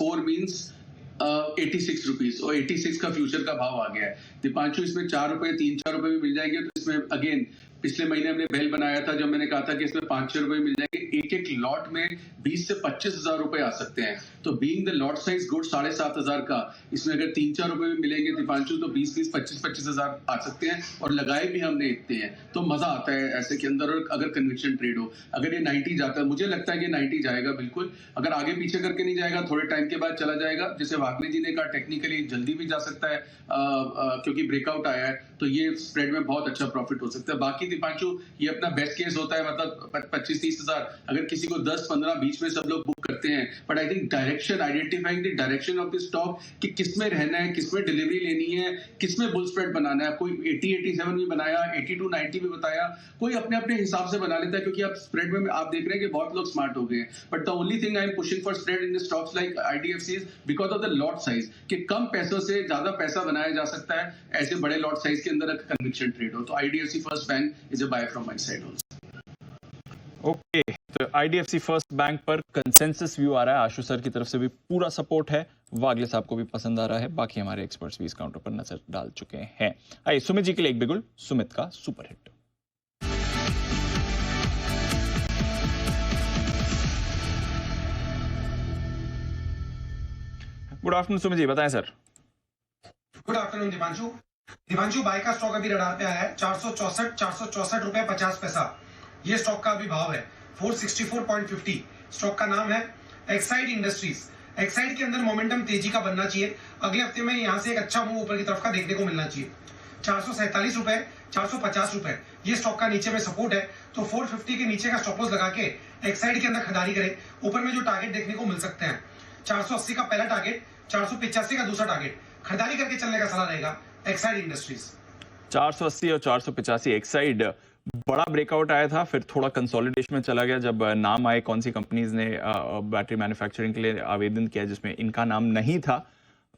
4 means 86 rupees, और 86 का future का भाव आ गया है। दीपांशु, इसमें 4 रुपए 3-4 रुपए भी मिल जाएंगे, तो इसमें अगेन पिछले महीने हमने बेल बनाया था जब मैंने कहा था कि इसमें 5-6 रुपए मिल जाएंगे। एक एक लॉट में 20 से 25 हजार रुपए आ सकते हैं। तो being the lot size good 7,500 का, इसमें अगर 3-4 रुपए भी मिलेंगे दीपांशु, तो 20-20, 25-25 हजार आ सकते हैं, और लगाए भी हमने इतने हैं, तो मजा आता है ऐसे के अंदर। और अगर कन्विक्शन ट्रेड हो, अगर ये 90 जाता है, मुझे लगता है कि 90 जाएगा बिल्कुल। अगर आगे पीछे करके नहीं जाएगा, थोड़े टाइम के बाद चला जाएगा, जैसे वागले जी ने कहा टेक्निकली जल्दी भी जा सकता है क्योंकि ब्रेकआउट आया है, तो ये स्प्रेड में बहुत अच्छा प्रॉफिट हो सकता है। बाकी दीपांशु, ये अपना बेस्ट केस होता है, मतलब 25-30 हजार, अगर किसी को 10-15 बीच में सब लोग बुक करते हैं, but I think direction, identifying the direction of the stock, कि किसमें रहना है, किसमें डिलीवरी लेनी है, किसमें बुल स्प्रेड बनाना है। कोई 80-87 भी बनाया, 82-90 भी बताया, कोई अपने अपने हिसाब से बना लेता है, क्योंकि आप स्प्रेड में आप देख रहे हैं कि बहुत लोग स्मार्ट हो गए हैं। But the only thing I am pushing for spread in the stocks like IDFC because of the lot size, कि कम पैसों से ज्यादा पैसा बनाया जा सकता है ऐसे बड़े लॉट साइज के अंदर कन्विक्शन ट्रेड हो। तो IDFC first bank is a buy from my side also. Okay, तो IDFC फर्स्ट बैंक पर कंसेंसस व्यू आ रहा है, आशु सर की तरफ से भी पूरा सपोर्ट है, वागले साहब को भी पसंद आ रहा है, बाकी हमारे एक्सपर्ट्स भी इस काउंटर पर नजर डाल चुके हैं। आइए सुमित जी के लिए एक बिगुल, सुमित का super hit. Good afternoon Sumit ji, बताएं sir. Good afternoon Deepanshu. Deepanshu, buy का स्टॉक अभी रडार पे आया है 464 रुपए 50 पैसा, ये स्टॉक का अभी भाव है 464.50। स्टॉक का नाम है एक्साइड इंडस्ट्रीज। एक्साइड के अंदर मोमेंटम तेजी का बनना चाहिए, अगले हफ्ते में यहां से एक अच्छा मूव ऊपर की तरफ का देखने को मिलना चाहिए। 447 रुपए 450 रुपए ये स्टॉक का नीचे में सपोर्ट है, तो 450 के नीचे का स्टॉप लॉस लगा के एक्साइड के अंदर खरीदारी करें। ऊपर में जो टारगेट देखने को मिल सकते हैं 480 का पहला टारगेट, 485 का दूसरा टारगेट, खरीदारी करके चलने का सलाह रहेगा एक्साइड इंडस्ट्रीज। 480 और 485 एक्साइड बड़ा ब्रेकआउट आया था, फिर थोड़ा कंसोलिडेशन में चला गया जब नाम आए कौन सी कंपनीज ने बैटरी मैन्युफैक्चरिंग के लिए आवेदन किया जिसमें इनका नाम नहीं था।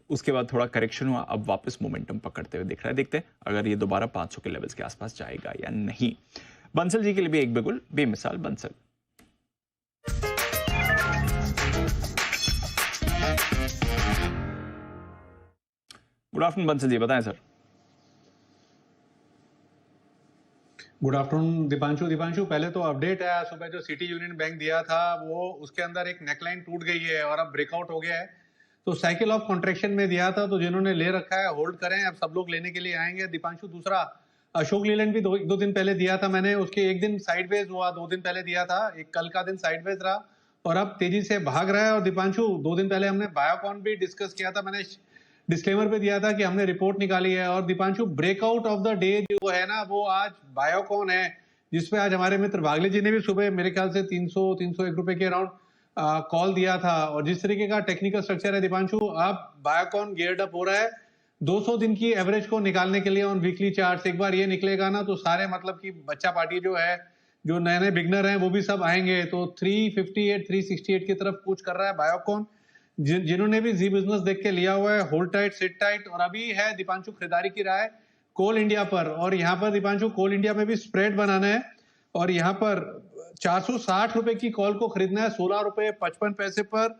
उसके बाद थोड़ा करेक्शन हुआ, अब वापस मोमेंटम पकड़ते हुए दिख रहा है। देखते हैं अगर ये दोबारा 500 के लेवल्स के आसपास जाएगा या नहीं। बंसल जी के लिए भी एक बिगुल, बेमिसाल बंसल। गुड आफ्टरनून बंसल जी, बताएं sir. Good afternoon Deepanshu. Deepanshu, पहले तो अपडेट है, सुबह जो सिटी यूनियन बैंक दिया था वो उसके अंदर एक नेकलाइन टूट गई है और अब ब्रेकआउट हो गया है, तो साइकिल ऑफ कॉन्ट्रैक्शन में दिया था, तो जिन्होंने ले रखा है होल्ड करें, अब सब लोग लेने के लिए आएंगे। दीपांशु, दूसरा अशोक लीलैंड भी दो दिन पहले दिया था मैंने, उसके एक दिन साइडवेज हुआ, 2 दिन पहले दिया था, एक कल का दिन साइडवेज रहा और अब तेजी से भाग रहा है। और दीपांशु, 2 दिन पहले हमने बायोकॉन भी डिस्कस किया था, मैंने डिस्क्लेमर पे दिया था कि हमने रिपोर्ट निकाली है। और Deepanshu, breakout of the day जो है ना वो आज बायोकॉन है, जिसपे आज हमारे मित्र वागले जी ने भी सुबह मेरे ख्याल से 300-301 रुपए के अराउंड कॉल दिया था। और जिस तरीके का टेक्निकल स्ट्रक्चर है दीपांशु, अब बायोकॉन गियर्ड अप हो रहा है 200 दिन की एवरेज को निकालने के लिए ऑन वीकली चार्ट। एक बार ये निकलेगा ना तो सारे मतलब की बच्चा पार्टी जो है, जो नए नए बिगनर हैं वो भी सब आएंगे। तो 358 368 की तरफ कूच कर रहा है बायोकॉन। जिन्होंने भी जी बिजनेस देख के लिया हुआ है, होल्ड टाइट, सिट टाइट। और अभी है दीपांशु खरीदारी की राय कोल इंडिया पर, और यहाँ पर दीपांशु कोल इंडिया में भी स्प्रेड बनाना है और यहाँ पर 460 रुपए की कॉल को खरीदना है 16 रुपए 55 पैसे पर,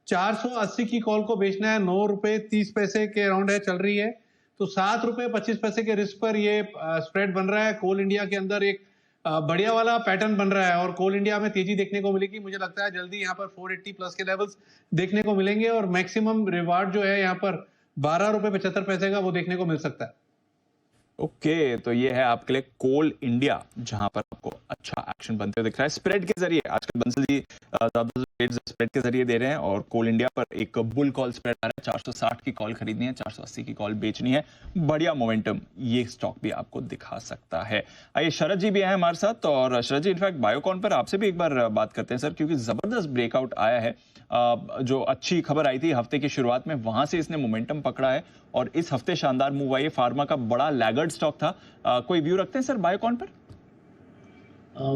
480 की कॉल को बेचना है 9 रुपए 30 पैसे के अराउंड है चल रही है, तो 7 रुपए 25 पैसे के रिस्क पर ये स्प्रेड बन रहा है। कोल इंडिया के अंदर एक बढ़िया वाला पैटर्न बन रहा है और कोल इंडिया में तेजी देखने को मिलेगी। मुझे लगता है जल्दी यहाँ पर 480 प्लस के लेवल्स देखने को मिलेंगे और मैक्सिमम रिवार्ड जो है यहाँ पर 12 रुपए 75 पैसे का वो देखने को मिल सकता है। ओके, तो ये है आपके लिए कोल इंडिया, जहां पर आपको अच्छा एक्शन बनते हुए दिख रहा है स्प्रेड के जरिए। आजकल बंसल जी ज्यादा स्प्रेड के जरिए दे रहे हैं और कोल इंडिया पर एक बुल कॉल स्प्रेड आ रहा है। 460 की कॉल खरीदनी है, 480 की कॉल बेचनी है। बढ़िया मोमेंटम ये स्टॉक भी आपको दिखा सकता है। आइए शरद जी भी आए हमारे साथ, और शरद जी इनफैक्ट बायोकॉन पर आपसे भी एक बार बात करते हैं सर, क्योंकि जबरदस्त ब्रेकआउट आया है। जो अच्छी खबर आई थी हफ्ते की शुरुआत में, वहां से इसने मोमेंटम पकड़ा है और इस हफ्ते शानदार मूव आई है। फार्मा का बड़ा लैगर्ड स्टॉक था। कोई व्यू रखते हैं सर बायोकॉन पर?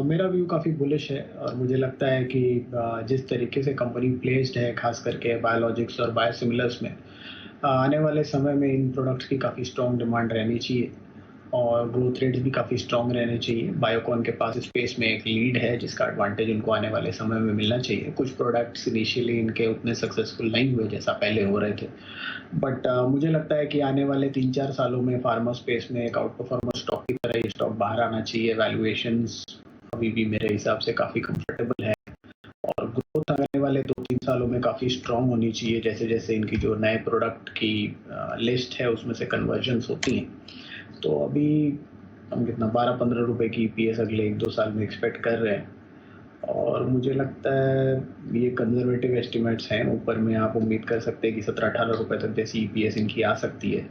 मेरा व्यू काफ़ी बुलिश है और मुझे लगता है कि जिस तरीके से कंपनी प्लेस्ड है खास करके बायोलॉजिक्स और बायोसिमिलर्स में, आने वाले समय में इन प्रोडक्ट्स की काफ़ी स्ट्रॉन्ग डिमांड रहनी चाहिए। और ग्रोथ रेट्स भी काफ़ी स्ट्रांग रहने चाहिए। बायोकॉन के पास स्पेस में एक लीड है जिसका एडवांटेज उनको आने वाले समय में मिलना चाहिए। कुछ प्रोडक्ट्स इनिशियली इनके उतने सक्सेसफुल नहीं हुए जैसा पहले हो रहे थे, बट मुझे लगता है कि आने वाले 3-4 सालों में फार्मा स्पेस में एक आउट परफॉर्मर स्टॉक की तरह ये स्टॉक बाहर आना चाहिए। वैल्यूएशंस अभी भी मेरे हिसाब से काफ़ी कंफर्टेबल है और ग्रोथ आने वाले 2-3 सालों में काफ़ी स्ट्रांग होनी चाहिए जैसे जैसे इनकी जो नए प्रोडक्ट की लिस्ट है उसमें से कन्वर्जन्स होती हैं। तो अभी हम कितना 12-15 रुपए की EPS अगले 1-2 साल में एक्सपेक्ट कर रहे हैं और मुझे लगता है ये कंजर्वेटिव एस्टिमेट्स हैं। ऊपर में आप उम्मीद कर सकते हैं कि 17-18 रुपए तक जैसी EPS इनकी आ सकती है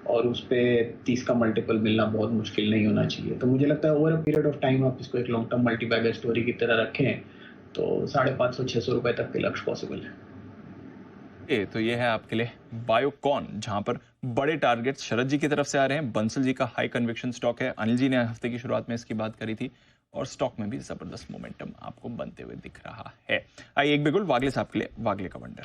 और उस पर 30 का मल्टीपल मिलना बहुत मुश्किल नहीं होना चाहिए। तो मुझे लगता है over a period of time आप इसको एक लॉन्ग टर्म मल्टीबैगर स्टोरी की तरह रखें तो 550-600 रुपए तक के लक्ष्य पॉसिबल है। तो ये है आपके लिए बायोकॉन, जहां पर बड़े टारगेट्स शरद जी की तरफ से आ रहे हैं। बंसल जी का हाई कन्विक्शन स्टॉक है। अनिल जी ने हफ्ते की शुरुआत में इसकी बात करी थी और स्टॉक में भी जबरदस्त मोमेंटम आपको बनते हुए दिख रहा है। आइए एक बिगुल वागले साहब के लिए, वागले का वंडर।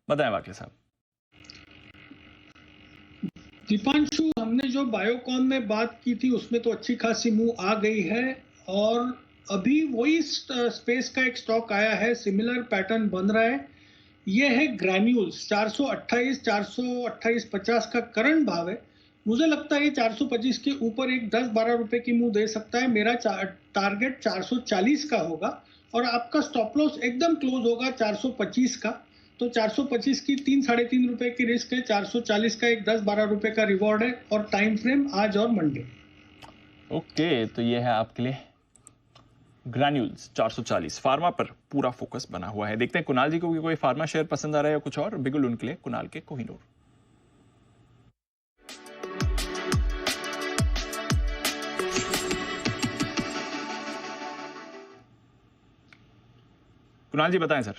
बताएं वागले साहब। दीपांशु, हमने जो बायोकॉन में बात की थी उसमें तो अच्छी खासी मूव आ गई है और अभी वही स्पेस का एक स्टॉक आया है, सिमिलर पैटर्न बन रहा है। ये है ग्रैन्यूल्स। 428-428.50 का करंट भाव है। मुझे लगता है ये 425 के ऊपर एक 10-12 रुपए की मूव दे सकता है। मेरा टारगेट 440 का होगा और आपका स्टॉप लॉस एकदम क्लोज होगा 425 का। तो 425 की 3-3.5 रुपए की रिस्क है, 440 का एक 10-12 रुपए का रिवॉर्ड है और टाइम फ्रेम आज और मंडे। ओके, तो ये है आपके लिए ग्रैन्यूल्स 440। फार्मा पर पूरा फोकस बना हुआ है। देखते हैं कुणाल जी को भी कोई फार्मा शेयर पसंद आ रहा है या कुछ और। बिगुल उनके लिए कुणाल के कोहिनूर। कुणाल जी बताएं सर।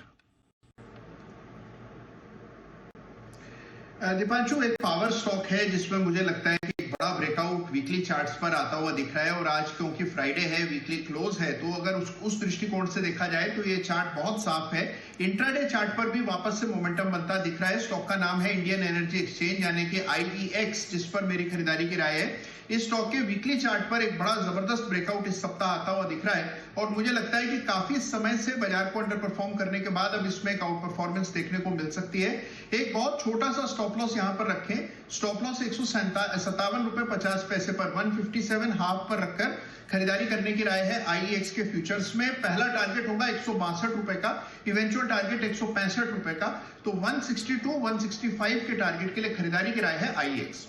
दीपांशु, एक पावर स्टॉक है जिसमें मुझे लगता है कि एक बड़ा ब्रेकआउट वीकली चार्ट्स पर आता हुआ दिख रहा है और आज क्योंकि फ्राइडे है, वीकली क्लोज है, तो अगर उस दृष्टिकोण से देखा जाए तो ये चार्ट बहुत साफ है। इंट्राडे चार्ट पर भी वापस से मोमेंटम बनता दिख रहा है। स्टॉक का नाम है इंडियन एनर्जी एक्सचेंज यानी कि IEX, जिस पर मेरी खरीदारी की राय है। इस स्टॉक के वीकली चार्ट पर एक बड़ा जबरदस्त ब्रेकआउट इस सप्ताह आता हुआ दिख रहा है और मुझे लगता है कि काफी समय से बाजार को अंडर परफॉर्म करने के बाद अब इसमें एक आउट परफॉर्मेंस देखने को मिल सकती है। एक बहुत छोटा सा स्टॉप लॉस यहां पर रखें। स्टॉप लॉस 157 रुपए 50 पैसे पर 157 हाफ पर रखकर खरीदारी करने की राय है IEX के फ्यूचर्स में। पहला टारगेट होगा 162 रुपए का, इवेंचुअल टारगेट 165 रुपए का। तो 162-165 के टारगेट के लिए खरीदारी की राय है IEX।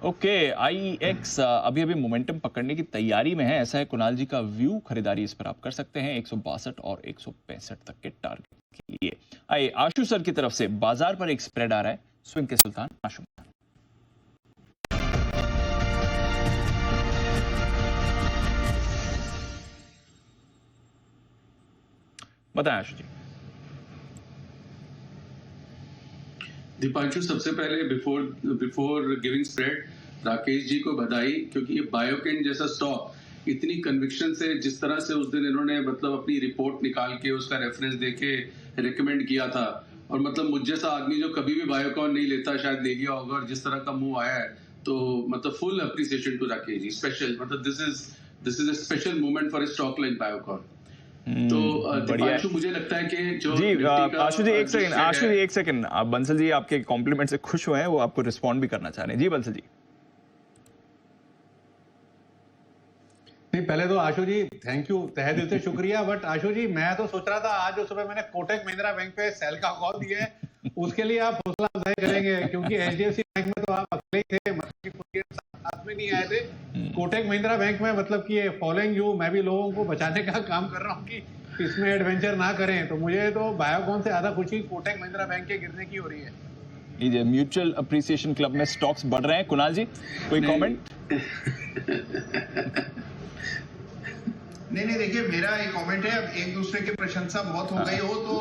ओके, IEX अभी अभी मोमेंटम पकड़ने की तैयारी में है, ऐसा है कुणाल जी का व्यू। खरीदारी इस पर आप कर सकते हैं 162 और 165 तक के टारगेट के लिए। आइए आशु सर की तरफ से बाजार पर एक स्प्रेड आ रहा है, स्विंग के सुल्तान आशु। बताएं आशु जी। दीपांशु, सबसे पहले before giving spread Rakesh ji को बधाई, क्योंकि ये बायोकॉन जैसा स्टॉक इतनी कन्विक्शन से, जिस तरह से उस दिन इन्होंने मतलब अपनी रिपोर्ट निकाल के उसका रेफरेंस देके रिकमेंड किया था, और मतलब मुझ जैसा आदमी जो कभी भी बायोकॉन नहीं लेता शायद ले लिया होगा, और जिस तरह का मूव आया है तो मतलब full appreciation to Rakesh ji. Special मतलब this is a special moment for a stock like Biocon. तो दीपांशु, मुझे लगता है कि जो जी आशु जी एक सेकंड आप बंसल जी आपके कॉम्प्लीमेंट से खुश हुए हैं, वो आपको रिस्पॉन्ड भी करना चाह रहे हैं। जी बंसल जी। नहीं, पहले तो आशु जी थैंक यू, तहे दिल से शुक्रिया। बट आशु जी, मैं तो सोच रहा था आज जो सुबह मैंने कोटक महिंद्रा बैंक पे सेल का कॉल दिया है उसके लिए आप हौसला अफजाई करेंगे, क्योंकि HDFC बैंक में तो आप अकेले ही थे, मतलब कि पूरे साथ में नहीं आए थे। कोटक महिंद्रा बैंक में मतलब कि फॉलोइंग यू, मैं भी लोगों को बचाने का काम कर रहा हूँ कि इसमें एडवेंचर ना करें। तो मुझे तो बायोकॉन से ज्यादा खुशी कोटक महिंद्रा बैंक के गिरने की हो रही है। ये म्यूचुअल अप्रिसिएशन क्लब में स्टॉक्स बढ़ रहे हैं। कुणाल जी कोई कमेंट? नहीं, नहीं देखिए, मेरा एक कमेंट है, अब एक दूसरे की प्रशंसा बहुत हो गई हो तो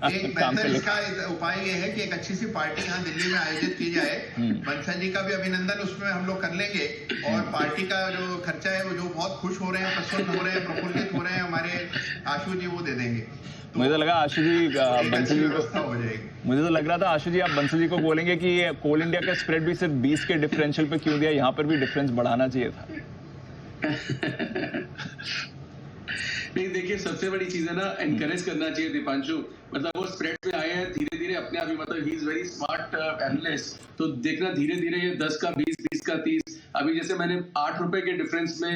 एक बेहतर इसका उपाय ये है कि एक अच्छी सी पार्टी यहाँ दिल्ली में आयोजित की जाए। बंसल जी का भी अभिनंदन उसमें हम लोग कर लेंगे, और पार्टी का जो खर्चा है वो जो बहुत खुश हो रहे हैं, प्रसन्न हो रहे हैं, प्रफुल्लित हो रहे हैं हमारे आशु जी, वो दे देंगे। मुझे तो लगा आशु जी बंसल जी को, हो जाएगी। मुझे तो लग रहा था आशु जी आप बंसल जी को बोलेंगे कि ये कोल इंडिया का स्प्रेड भी सिर्फ 20 के डिफरेंशियल पे क्यों दिया, यहाँ पर भी डिफरेंस बढ़ाना चाहिए था। नहीं देखिए, सबसे बड़ी चीज है ना, एनकरेज करना चाहिए दीपांशु। मतलब वो स्प्रेड में आए हैं धीरे धीरे अपने आप ही, मतलब he is very smart analyst, तो देखना धीरे धीरे ये 10 का 20, 20 का 30, अभी जैसे मैंने 8 रुपए के डिफरेंस में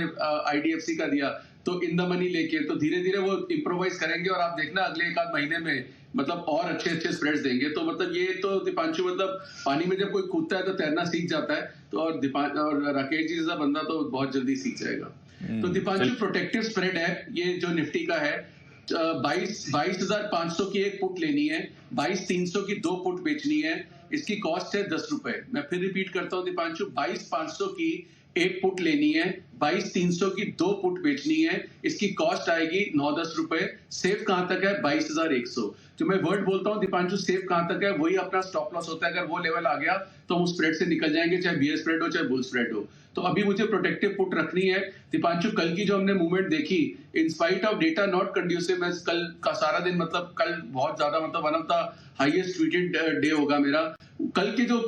IDFC का दिया तो इन द मनी लेके, तो धीरे धीरे वो इम्प्रोवाइज करेंगे और आप देखना अगले एक आध महीने में मतलब और अच्छे अच्छे स्प्रेड्स देंगे। तो मतलब ये तो दीपांशु, मतलब पानी में जब कोई कूदता है तो तैरना सीख जाता है, तो और राकेश जी जैसा बंदा तो बहुत जल्दी सीख जाएगा। तो दीपांशु प्रोटेक्टिव स्प्रेड है ये जो निफ्टी का है, 22,500 की एक पुट लेनी है, 22,300 की 2 पुट बेचनी है, इसकी कॉस्ट है 10 रुपए। मैं फिर रिपीट करता हूँ दीपांशु, 22,500 की एक पुट लेनी है, 22,300 की 2 पुट बेचनी है, इसकी कॉस्ट आएगी 9-10 रुपए। सेफ कहां तक है? 22,100। जो मैं वर्ड बोलता हूं दीपांशु, सेफ कहां तक है, वही अपना स्टॉप लॉस होता है। अगर वो लेवल आ गया तो हम उस स्प्रेड से निकल जाएंगे, चाहे बियर स्प्रेड हो चाहे बुल स्प्रेड हो। तो अभी मुझे प्रोटेक्टिव पुट रखनी है दीपांशु। कल की जो हमने मूवमेंट देखी, in spite of data not conducive, मैं कल का सारा दिन, मतलब कल बहुत ज्यादा, मतलब one of the highest tweeted day होगा मेरा। कल के जो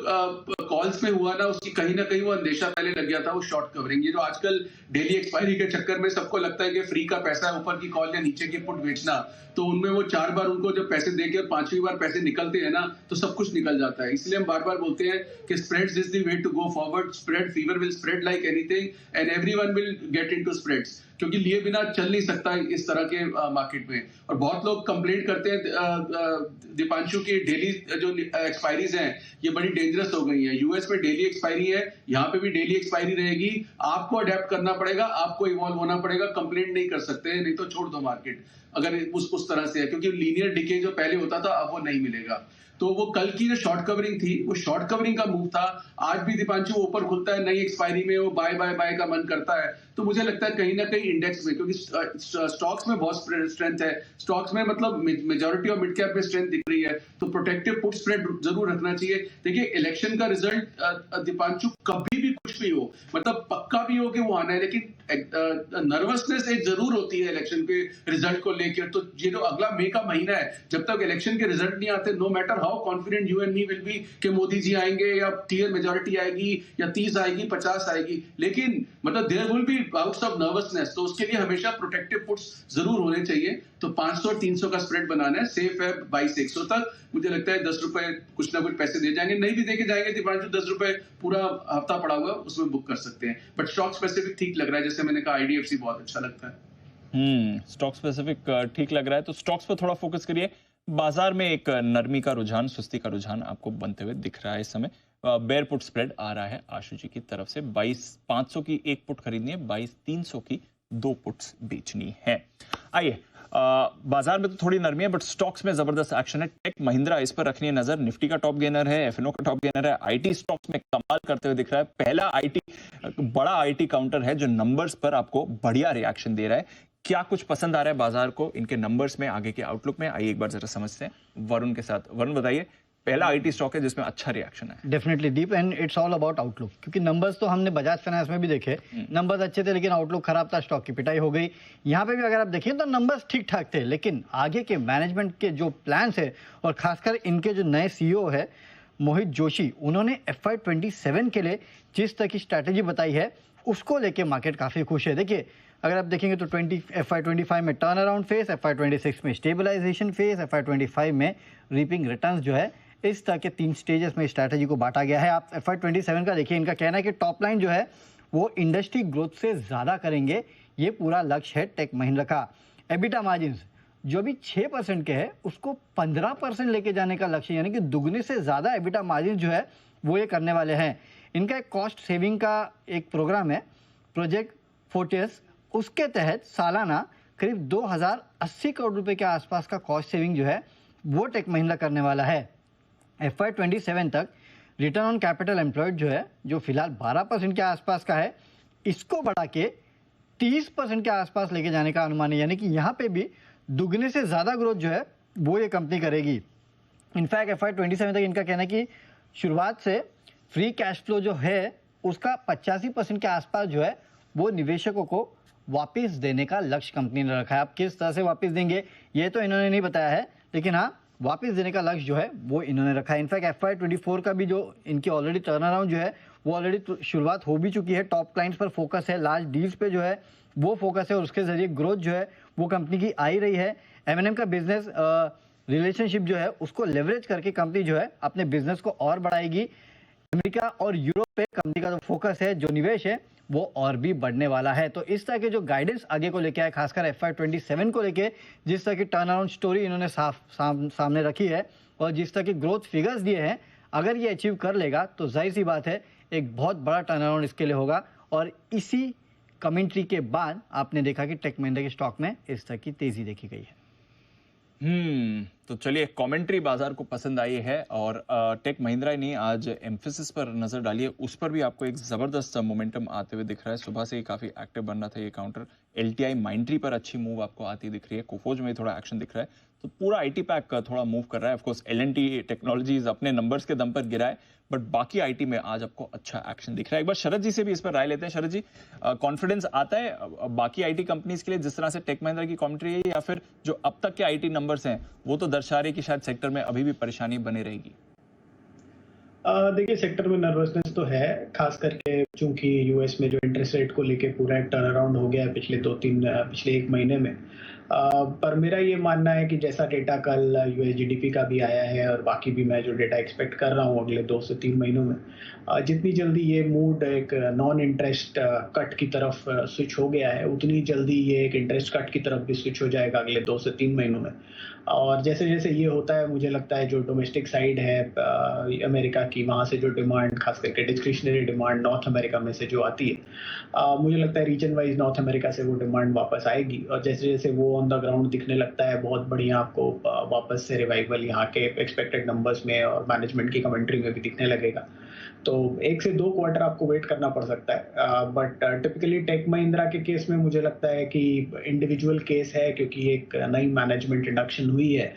कॉल्स में हुआ ना, उसकी कहीं ना कहीं वो अंदेशा पहले लग गया था, वो शॉर्ट कवरिंग। ये जो आजकल डेली एक्सपायरी के चक्कर में सबको लगता है कि फ्री का पैसा है, ऊपर की कॉल या नीचे की पुट बेचना, तो उनमें वो 4 बार उनको जब पैसे देके और 5वीं बार पैसे निकलते हैं ना, तो सब कुछ निकल जाता है। इसलिए हम बार बार बोलते हैं कि spreads is the way to go forward. Spread fever will spread like anything and everyone will get into spreads, क्योंकि लिए बिना चल नहीं सकता इस तरह के मार्केट में। और बहुत लोग कंप्लेंट करते हैं दीपांशु की डेली जो एक्सपायरीज हैं ये बड़ी डेंजरस हो गई हैं। यूएस में डेली एक्सपायरी है, यहाँ पे भी डेली एक्सपायरी रहेगी। आपको अडेप्ट करना पड़ेगा, आपको इवॉल्व होना पड़ेगा। कंप्लेंट नहीं कर सकते, नहीं तो छोड़ दो मार्केट, अगर उस तरह से है, क्योंकि लीनियर डिके जो पहले होता था अब वो नहीं मिलेगा। तो वो कल की जो शॉर्ट कवरिंग थी, वो शॉर्ट कवरिंग का मूव था। आज भी दीपांशु ऊपर खुलता है, नई एक्सपायरी में वो बाय बाय बाय का मन करता है। तो मुझे लगता है कहीं ना कहीं इंडेक्स में, क्योंकि स्टॉक्स में बहुत स्ट्रेंथ है, स्टॉक्स में मतलब मेजॉरिटी ऑफ मिड कैप में स्ट्रेंथ दिख रही है, तो प्रोटेक्टिव पुट स्प्रेड जरूर रखना चाहिए। देखिए इलेक्शन का रिजल्ट दीपांशु कभी भी कुछ भी हो, मतलब पक्का भी हो कि वो आना है, लेकिन नर्वसनेस एक जरूर होती है इलेक्शन के रिजल्ट को लेकर। तो ये जो अगला मई का महीना है, जब तक इलेक्शन के रिजल्ट नहीं आते, no matter how confident you and me will be कि मोदी जी आएंगे या क्लियर मेजॉरिटी आएगी या 30 आएगी 50 आएगी, लेकिन मतलब there will be bouts of nervousness. तो उसके लिए हमेशा प्रोटेक्टिव पुट्स जरूर होने चाहिए। तो 500 और 300 का स्प्रेड बनाना है, सेफ है 22,100 तक। मुझे लगता है 10 रुपए कुछ ना कुछ पैसे दे जाएंगे, नहीं भी देके जाएंगे दीपांशु, 10 रुपए पूरा हफ्ता पड़ा हुआ उसमें बुक कर सकते हैं। बट स्टॉक स्पेसिफिक ठीक लग रहा है, जैसे मैंने कहा IDFC बहुत अच्छा लगता है। स्टॉक स्पेसिफिक ठीक लग रहा है, तो स्टॉक्स पर थोड़ा फोकस करिए। बाजार में एक नरमी का रुझान, सुस्ती का रुझान आपको बनते हुए दिख रहा है इस समय। बेयर पुट स्प्रेड आ रहा है आशु जी की तरफ से, 22,500 की एक पुट खरीदनी है, 22,300 की 2 पुट्स बेचनी है। आइए बाजार में तो थोड़ी नरमी है, बट स्टॉक्स में जबरदस्त एक्शन है। टेक महिंद्रा, इस पर रखनी है नजर। निफ्टी का टॉप गेनर है, एफएनओ का टॉप गेनर है। आईटी स्टॉक्स में कमाल करते हुए दिख रहा है। पहला बड़ा आईटी काउंटर है जो नंबर्स पर आपको बढ़िया रिएक्शन दे रहा है। क्या कुछ पसंद आ रहा है बाजार को इनके नंबर्स में, आगे के आउटलुक में? आइए एक बार जरा समझते हैं वरुण के साथ। वरुण बताइए, पहला आईटी स्टॉक है जिसमें अच्छा रिएक्शन है। Definitely Deep, and it's all about outlook, क्योंकि नंबर्स तो हमने बजाज फाइनेंस में भी देखे, नंबर्स अच्छे थे लेकिन आउटलुक खराब था, स्टॉक की पिटाई हो गई। यहाँ पे भी अगर आप देखिए तो नंबर्स ठीक ठाक थे, लेकिन आगे के मैनेजमेंट के जो प्लान्स है और खासकर इनके जो नए CEO है मोहित जोशी, उन्होंने FY27 के लिए जिस तरह की स्ट्रैटेजी बताई है उसको लेके मार्केट काफी खुश है। देखिए अगर आप देखेंगे तो FY25 में टर्न अराउंड फेज, FY26 में स्टेबलाइजेशन फेज, FY25 में रीपिंग रिटर्न्स जो है, इस तरह के 3 स्टेजेस में स्ट्रैटेजी को बांटा गया है। आप FY27 का देखिए, इनका कहना है कि टॉप लाइन जो है वो इंडस्ट्री ग्रोथ से ज़्यादा करेंगे, ये पूरा लक्ष्य है टेक महिंद्रा का। एबिटा मार्जिन्स जो अभी 6% के है उसको 15% लेके जाने का लक्ष्य, यानी कि दुगने से ज़्यादा एबिटा मार्जिन जो है वो ये करने वाले हैं। इनका एक कॉस्ट सेविंग का एक प्रोग्राम है, प्रोजेक्ट फोर्टियस, उसके तहत सालाना करीब 2080 करोड़ रुपए के आसपास का कॉस्ट सेविंग जो है वो टेक महिंद्रा करने वाला है। FY27 तक रिटर्न ऑन कैपिटल एम्प्लॉयड जो है, जो फिलहाल 12% के आसपास का है, इसको बढ़ा के 30% के आसपास लेके जाने का अनुमान है, यानी कि यहाँ पे भी दुगने से ज़्यादा ग्रोथ जो है वो ये कंपनी करेगी। इनफैक्ट FY27 तक इनका कहना है कि शुरुआत से फ्री कैश फ्लो जो है उसका 85% के आसपास जो है वो निवेशकों को वापस देने का लक्ष्य कंपनी ने रखा है। अब किस तरह से वापस देंगे ये तो इन्होंने नहीं बताया है, लेकिन हाँ वापस देने का लक्ष्य जो है वो इन्होंने रखा है। इनफैक्ट FY24 का भी जो इनकी ऑलरेडी टर्न अराउंड जो है वो ऑलरेडी शुरुआत हो भी चुकी है। टॉप क्लाइंट्स पर फोकस है, लार्ज डील्स पे जो है वो फोकस है और उसके जरिए ग्रोथ जो है वो कंपनी की आ ही रही है। M&M का बिजनेस रिलेशनशिप जो है उसको लेवरेज करके कंपनी जो है अपने बिजनेस को और बढ़ाएगी। अमेरिका और यूरोप पे कंपनी का जो फोकस है, जो निवेश है वो और भी बढ़ने वाला है। तो इस तरह के जो गाइडेंस आगे को लेके आए, खासकर FY27 को लेके जिस तरह की टर्न अराउंड स्टोरी इन्होंने सामने रखी है और जिस तरह की ग्रोथ फिगर्स दिए हैं, अगर ये अचीव कर लेगा तो जाहिर सी बात है एक बहुत बड़ा टर्न अराउंड इसके लिए होगा। और इसी कमेंट्री के बाद आपने देखा कि टेक महिंद्रा के स्टॉक में इस तरह की तेजी देखी गई है। तो चलिए, कमेंट्री बाजार को पसंद आई है और टेक महिंद्रा ने आज एम्फेसिस पर नजर डाली है, उस पर भी आपको एक जबरदस्त मोमेंटम आते हुए दिख रहा है। सुबह से ही काफी एक्टिव बन रहा था ये काउंटर। LTI माइंट्री पर अच्छी मूव आपको आती दिख रही है। कोफोज में थोड़ा एक्शन दिख रहा है, तो पूरा IT पैक थोड़ा मूव कर रहा है। ऑफकोर्स L&T टेक्नोलॉजीज अपने नंबर्स के दम पर गिरा है, बट बाकी IT में आज आपको अच्छा एक्शन दिख रहा है। एक बार शरद जी से भी इस पर राय लेते हैं। शरद जी, कॉन्फिडेंस आता है बाकी IT कंपनीज के लिए जिस तरह से टेक महिंद्रा की कमेंट्री है, या फिर जो अब तक के IT नंबर्स हैं वो तो दर्शा रहे कि शायद सेक्टर में अभी भी परेशानी बनी रहेगी? देखिए, सेक्टर में नर्वसनेस तो है, खास करके चूंकि यूएस में जो इंटरेस्ट रेट को लेके पूरा एक टर्न अराउंड हो गया है पिछले 1 महीने में। पर मेरा ये मानना है कि जैसा डेटा कल US GDP का भी आया है और बाकी भी मैं जो डेटा एक्सपेक्ट कर रहा हूँ अगले 2 से 3 महीनों में, जितनी जल्दी ये मूड एक नॉन इंटरेस्ट कट की तरफ स्विच हो गया है, उतनी जल्दी ये एक इंटरेस्ट कट की तरफ भी स्विच हो जाएगा अगले 2 से 3 महीनों में। और जैसे जैसे ये होता है, मुझे लगता है जो डोमेस्टिक साइड है अमेरिका की, वहाँ से जो डिमांड, खास करके डिस्क्रिशनरी डिमांड नॉर्थ अमेरिका में से जो आती है, मुझे लगता है रीजन वाइज नॉर्थ अमेरिका से वो डिमांड वापस आएगी। और जैसे जैसे वो ऑन द ग्राउंड दिखने लगता है, बहुत बढ़िया आपको वापस से रिवाइवल यहाँ के एक्सपेक्टेड नंबर्स में और मैनेजमेंट की कमेंट्री में भी दिखने लगेगा। तो 1 से 2 क्वार्टर आपको वेट करना पड़ सकता है। बट टिपिकली टेक महिंद्रा के केस में मुझे लगता है कि इंडिविजुअल केस है, क्योंकि एक नई मैनेजमेंट इंडक्शन हुई है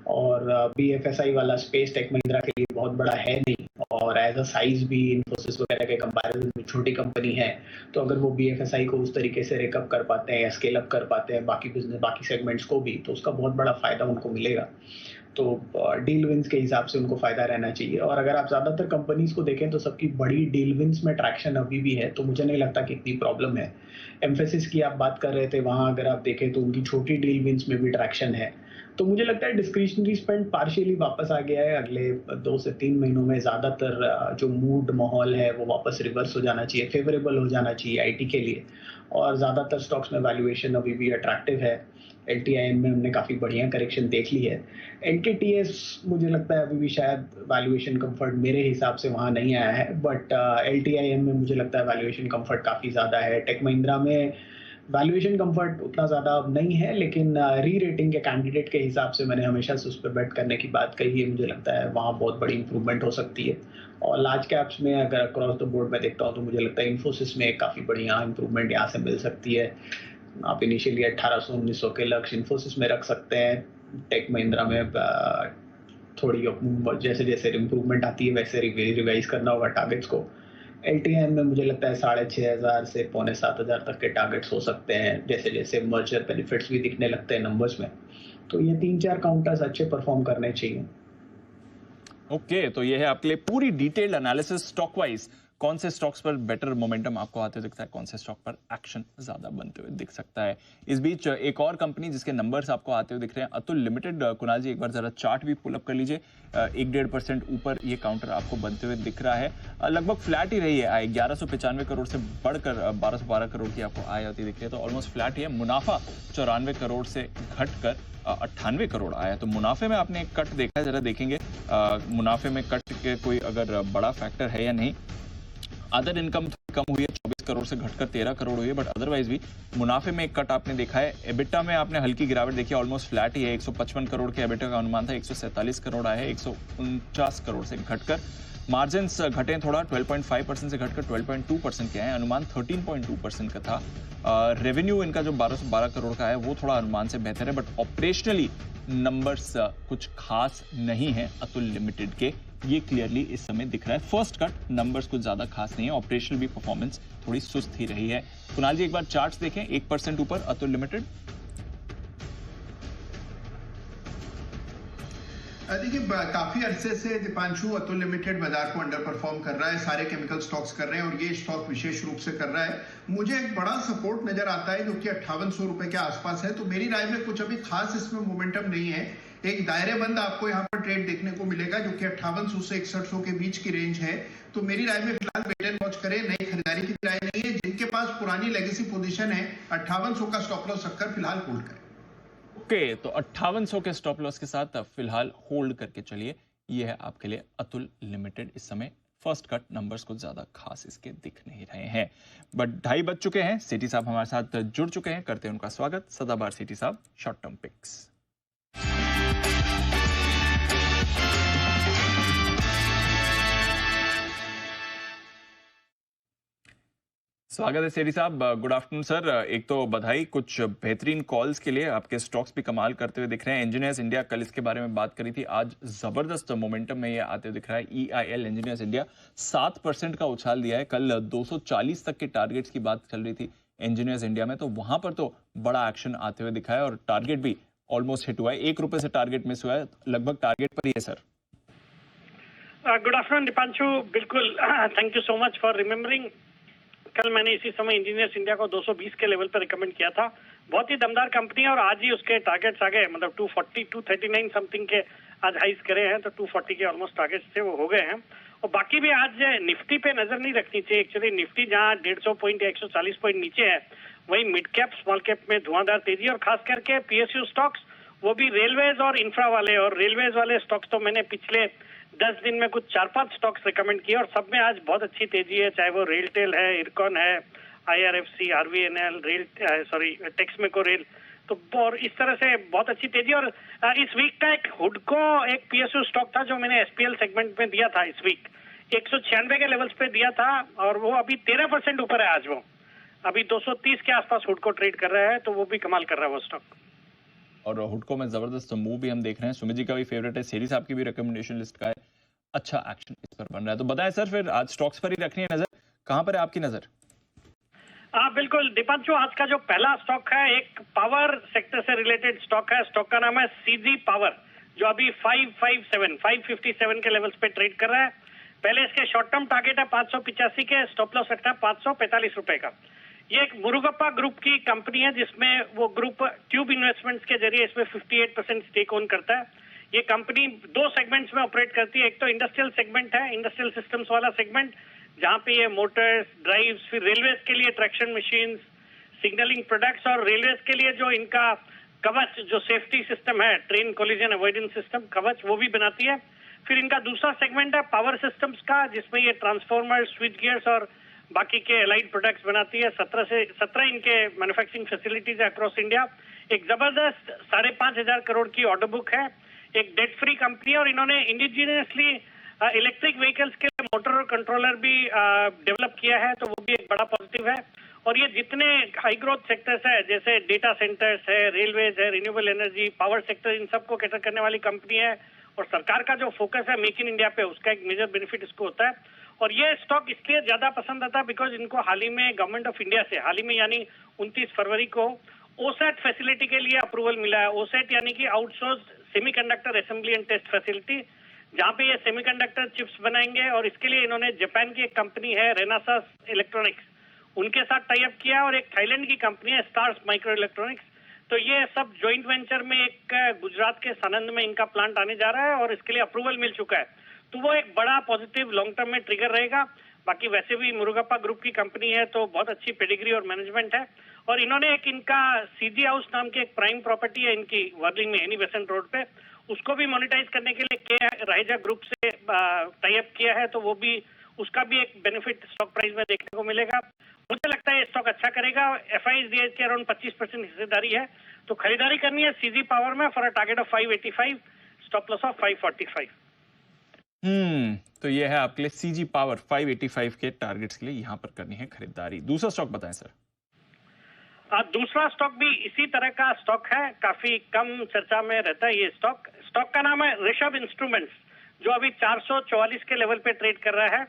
और BFSI वाला स्पेस टेक महिंद्रा के लिए बहुत बड़ा है नहीं, और एज अ साइज भी इन्फोसिस वगैरह के कंपैरिजन में छोटी कंपनी है। तो अगर वो BFSI को उस तरीके से रेकअप कर पाते हैं या स्केल अप कर पाते हैं बाकी बिजनेस, बाकी सेगमेंट्स को भी, तो उसका बहुत बड़ा फायदा उनको मिलेगा। तो डील विंस के हिसाब से उनको फायदा रहना चाहिए। और अगर आप ज्यादातर कंपनीज को देखें तो सबकी बड़ी डील विंस में ट्रैक्शन अभी भी है, तो मुझे नहीं लगता कि इतनी प्रॉब्लम है। एम्फेसिस की आप बात कर रहे थे, वहां अगर आप देखें तो उनकी छोटी डील विंस में भी ट्रैक्शन है। तो मुझे लगता है डिस्क्रिशनरी स्पेंड पार्शियली वापस आ गया है। अगले 2 से 3 महीनों में ज्यादातर जो मूड माहौल है वो वापस रिवर्स हो जाना चाहिए, फेवरेबल हो जाना चाहिए IT के लिए। और ज्यादातर स्टॉक्स में वैल्यूएशन अभी भी अट्रैक्टिव है। LTIM में हमने काफी बढ़िया करेक्शन देख ली है। LTTS मुझे लगता है अभी भी शायद वैल्यूएशन कंफर्ट मेरे हिसाब से वहां नहीं आया है, बट LTIM में मुझे लगता है वैल्यूएशन कंफर्ट काफी ज्यादा है। टेक महिंद्रा में वैल्यूएशन कंफर्ट उतना ज्यादा नहीं है, लेकिन री रेटिंग के कैंडिडेट के हिसाब से मैंने हमेशा से उस पर बेट करने की बात कही है। मुझे लगता है वहाँ बहुत बड़ी इंप्रूवमेंट हो सकती है। और लार्ज कैप्स में अगर अक्रॉस द बोर्ड में देखता हूँ तो मुझे लगता है इन्फोसिस में काफी बढ़िया इंप्रूवमेंट यहाँ से मिल सकती है। आप इनिशियली 1800-1900 के लक्ष्य इन्फोसिस में रख सकते हैं। टेक महिंद्रा में थोड़ी जैसे जैसे इंप्रूवमेंट आती है वैसे रिवाइज करना होगा टारगेट्स को। LTIM में मुझे लगता है 6500 से 6500 तक के टारगेट्स हो सकते हैं, जैसे जैसे मर्जर बेनिफिट्स भी दिखने लगते हैं नंबर्स में। तो ये 3-4 काउंटर्स अच्छे परफॉर्म करने चाहिए। ओके, तो ये है आपके लिए पूरी डिटेल्ड एनालिसिस स्टॉक वाइज। कौन से स्टॉक्स पर बेटर मोमेंटम आपको आते दिखता है, कौन से स्टॉक पर एक्शन ज्यादा बनते हुए दिख सकता है। इस बीच एक और कंपनी जिसके नंबर्स आपको आते हुए दिख रहे हैं, अतुल लिमिटेड। कुणाल जी, एक बार जरा चार्ट भी पुल अप कर लीजिए। 1-1.5% ऊपर ये काउंटर आपको बनते हुए दिख रहा है। लगभग फ्लैट ही रही है आय, 1195 करोड़ से बढ़कर 1212 करोड़ की आपको आय आती दिख रही है, तो ऑलमोस्ट फ्लैट ही है। मुनाफा 94 करोड़ से घटकर 98 करोड़ आया, तो मुनाफे में आपने एक कट देखा है, जरा देखेंगे मुनाफे में कट के कोई अगर बड़ा फैक्टर है या नहीं। अदर इनकम कम हुई है, 24 करोड़ से घटकर 13 करोड़ हुई है, बट अदरवाइज भी मुनाफे में एक कट आपने देखा है। एबिटा में आपने हल्की गिरावट देखी, ऑलमोस्ट फ्लैट ही है। 155 करोड़ के एबिटा का अनुमान था, 147 करोड़ आया है, 149 करोड़ से घटकर मार्जिन्स घटे थोड़ा, 12.5% से घटकर 12.2% के हैं। अनुमान 13.2% का था। रेवेन्यू इनका जो 1212 करोड़ का है वो थोड़ा अनुमान से बेहतर है, बट ऑपरेशनली नंबर्स कुछ खास नहीं है अतुल लिमिटेड के, ये क्लियरली इस समय दिख रहा है। फर्स्ट कट नंबर्स कुछ ज्यादा खास नहीं है, ऑपरेशनल भी परफॉर्मेंस थोड़ी सुस्त ही रही है। कुणाल जी एक बार चार्ट्स देखें, 1% ऊपर अतुल लिमिटेड। देखिए काफी अरसे से दीपांशु अतुल लिमिटेड बाजार को अंडर परफॉर्म कर रहा है, सारे केमिकल स्टॉक्स कर रहे हैं और ये स्टॉक विशेष रूप से कर रहा है। मुझे एक बड़ा सपोर्ट नजर आता है जो कि 5800 रुपए के आसपास है, तो मेरी राय में कुछ अभी खास इसमें मोमेंटम नहीं है। एक दायरेबंद आपको यहाँ पर ट्रेड देखने को मिलेगा जो कि 5800 से 6100 के बीच की रेंज है, तो मेरी राय में फिलहाल वेट एंड वॉच करें, नई खरीदारी की राय नहीं है। जिनके पास पुरानी लेगेसी पोजीशन है 5800 का स्टॉप लॉस रखकर फिलहाल होल्ड करें। ओके, तो 5800 के स्टॉप लॉस के साथ फिलहाल होल्ड करके चलिए। ये है आपके लिए अतुल लिमिटेड। इस समय फर्स्ट कट नंबर्स कुछ ज्यादा खास इसके दिख नहीं रहे हैं, बट 2:30 बज चुके हैं। सिटी साहब हमारे साथ जुड़ चुके हैं, करते हैं उनका स्वागत। सदाबहार सिटी साहब, शॉर्ट टर्म पिक्स। स्वागत है सेठी साहब, गुड आफ्टरनून सर। एक तो बधाई कुछ बेहतरीन कॉल्स के लिए, आपके स्टॉक्स भी कमाल करते हुए दिख रहे हैं। इंजीनियर्स इंडिया, कल इसके बारे में बात करी थी, आज जबरदस्त मोमेंटम में ये आते हुए दिख रहा है। EIL इंजीनियर्स इंडिया 7% का उछाल दिया है। कल 240 तक के टारगेट्स की बात चल रही थी इंजीनियर्स इंडिया में, तो वहां पर तो बड़ा एक्शन आते हुए दिखा है और टारगेट भी ऑलमोस्ट हिट हुआ है। 1 रुपए से टारगेट मिस हुआ है, लगभग टारगेट पर ही है सर। गुड आफ्टरनून दीपांशु, बिल्कुल thank you so much for remembering. कल मैंने इसी समय इंजीनियर्स इंडिया को 220 के लेवल पर रिकमेंड किया था। बहुत ही दमदार कंपनी है और आज ही उसके टारगेट्स आ गए, मतलब 240 239 समथिंग के आज हाइस करे हैं, तो 240 के ऑलमोस्ट टारगेट्स थे वो हो गए हैं। और बाकी भी आज निफ्टी पे नजर नहीं रखनी चाहिए। एक्चुअली निफ्टी जहां 150 पॉइंट या 140 पॉइंट नीचे है, वहीं मिड कैप स्मॉल कैप में धुआंधार तेजी, और खास करके PSU स्टॉक्स, वो भी रेलवेज और इंफ्रा वाले। और रेलवेज वाले स्टॉक्स तो मैंने पिछले 10 दिन में कुछ 4-5 स्टॉक्स रिकमेंड किए और सब में आज बहुत अच्छी तेजी है, चाहे वो रेलटेल है, इरकॉन है, IRFC, RVNL, टेक्समेको रेल, तो और इस तरह से बहुत अच्छी तेजी। और इस वीक का एक हुडको एक PSU स्टॉक था जो मैंने SPL सेगमेंट में दिया था इस वीक, 196 के लेवल्स पे दिया था और वो अभी 13% ऊपर है। आज वो अभी 230 के आसपास हुडको ट्रेड कर रहा है, तो वो भी कमाल कर रहा है वो स्टॉक। और हुडको में जबरदस्त मूव भी हम देख रहे हैं। सुमित जी का भी फेवरेट है, सेठी साहब की भी रिकमेंडेशन लिस्ट का है, अच्छा एक्शन इस पर बन रहा है। तो बताएं सर, फिर आज स्टॉक्स पर ही रखनी है नजर, कहां पर है आपकी नजर? हाँ बिल्कुल दीपांशु, आज का जो पहला स्टॉक है एक पावर सेक्टर से रिलेटेड स्टॉक है। स्टॉक का नाम है CG पावर, जो अभी 557 के लेवल्स पे ट्रेड कर रहा है। पहले इसके शॉर्ट टर्म टारगेट है 585 के, स्टॉप लॉस रखता है 545 रुपए का। ये एक मुरुगप्पा ग्रुप की कंपनी है जिसमें वो ग्रुप ट्यूब इन्वेस्टमेंट्स के जरिए इसमें 58% स्टेक ओन करता है। ये कंपनी 2 सेगमेंट्स में ऑपरेट करती है। एक तो इंडस्ट्रियल सेगमेंट है, इंडस्ट्रियल सिस्टम्स वाला सेगमेंट, जहां पे ये मोटर्स, ड्राइव्स, फिर रेलवेज के लिए ट्रैक्शन मशीन्स, सिग्नलिंग प्रोडक्ट्स, और रेलवेज के लिए जो इनका कवच जो सेफ्टी सिस्टम है, ट्रेन कोलिजन अवॉइडेंस सिस्टम कवच, वो भी बनाती है। फिर इनका दूसरा सेगमेंट है पावर सिस्टम्स का, जिसमें ये ट्रांसफॉर्मर, स्विच गियर्स और बाकी के एलाइड प्रोडक्ट्स बनाती है। 17 इनके मैन्युफैक्चरिंग फैसिलिटीज है अक्रॉस इंडिया। एक जबरदस्त 5,500 करोड़ की ऑर्डर बुक है, एक डेट फ्री कंपनी है, और इन्होंने इंडिजिनियसली इलेक्ट्रिक व्हीकल्स के मोटर और कंट्रोलर भी डेवलप किया है, तो वो भी एक बड़ा पॉजिटिव है। और ये जितने हाई ग्रोथ सेक्टर्स है, जैसे डेटा सेंटर्स है, रेलवेज है, रिन्यूएबल एनर्जी, पावर सेक्टर, इन सबको कैटर करने वाली कंपनी है। और सरकार का जो फोकस है मेक इन इंडिया पे, उसका एक मेजर बेनिफिट इसको होता है। और ये स्टॉक इसलिए ज्यादा पसंद आता है बिकॉज इनको हाल ही में गवर्नमेंट ऑफ इंडिया से, हाल ही में यानी 29 फरवरी को OSAT फैसिलिटी के लिए अप्रूवल मिला है। OSAT यानी कि outsource semiconductor assembly and test facility, जहां पे ये सेमीकंडक्टर चिप्स बनाएंगे। और इसके लिए इन्होंने जापान की एक कंपनी है रेनासास इलेक्ट्रॉनिक्स, उनके साथ टाई अप किया, और एक थाईलैंड की कंपनी है स्टार्स माइक्रो इलेक्ट्रॉनिक्स। तो ये सब जॉइंट वेंचर में एक गुजरात के सानंद में इनका प्लांट आने जा रहा है और इसके लिए अप्रूवल मिल चुका है, तो वो एक बड़ा पॉजिटिव लॉन्ग टर्म में ट्रिगर रहेगा। बाकी वैसे भी मुरुगप्पा ग्रुप की कंपनी है, तो बहुत अच्छी पेडिग्री और मैनेजमेंट है। और इन्होंने एक इनका CG हाउस नाम की एक प्राइम प्रॉपर्टी है इनकी वर्लिंग में, एनी बेसेंट रोड पे, उसको भी मोनेटाइज करने के लिए के राइजा ग्रुप से टाई अप किया है, तो वो भी, उसका भी एक बेनिफिट स्टॉक प्राइस में देखने को मिलेगा। मुझे लगता है ये स्टॉक अच्छा करेगा। FIs के अराउंड 25% हिस्सेदारी है, तो खरीदारी करनी है CG पावर में for a target of 585, stop loss of 545। तो ये है आपके लिए सीजी पावर 585 के टारगेट्स के लिए यहां पर करनी है खरीदारी। दूसरा स्टॉक बताएं सर। दूसरा स्टॉक भी इसी तरह का स्टॉक है, काफी कम चर्चा में रहता है ये स्टॉक का नाम है ऋषभ इंस्ट्रूमेंट्स, जो अभी 444 के लेवल पे ट्रेड कर रहा है।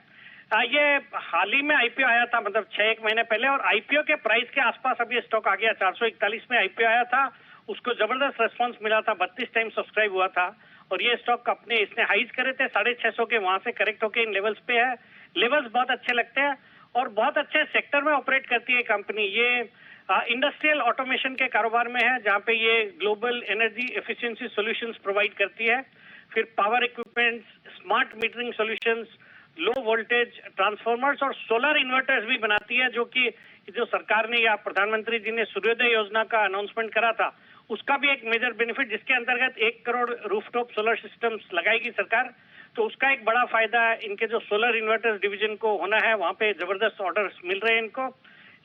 ये हाल ही में आईपीओ आया था, मतलब 6-1 महीने पहले, और आईपीओ के प्राइस के आसपास अब ये स्टॉक आ गया। 441 में आईपीओ आया था, उसको जबरदस्त रेस्पॉन्स मिला था, 32 टाइम सब्सक्राइब हुआ था, और ये स्टॉक इसने हाइज करे थे 650 के, वहां से करेक्ट होके इन लेवल्स पे है। लेवल्स बहुत अच्छे लगते हैं और बहुत अच्छे सेक्टर में ऑपरेट करती है कंपनी। ये इंडस्ट्रियल ऑटोमेशन के कारोबार में है, जहां पे ये global energy efficiency solutions provide करती है। फिर power equipments, smart metering solutions, low voltage transformers और सोलर इन्वर्टर्स भी बनाती है, जो सरकार ने या प्रधानमंत्री जी ने सूर्योदय योजना का अनाउंसमेंट करा था, उसका भी एक मेजर बेनिफिट, जिसके अंतर्गत 1 करोड़ रूफटॉप सोलर सिस्टम्स लगाएगी सरकार। तो उसका एक बड़ा फायदा है इनके जो सोलर इन्वर्टर्स डिवीजन को होना है, वहां पे जबरदस्त ऑर्डर्स मिल रहे हैं इनको।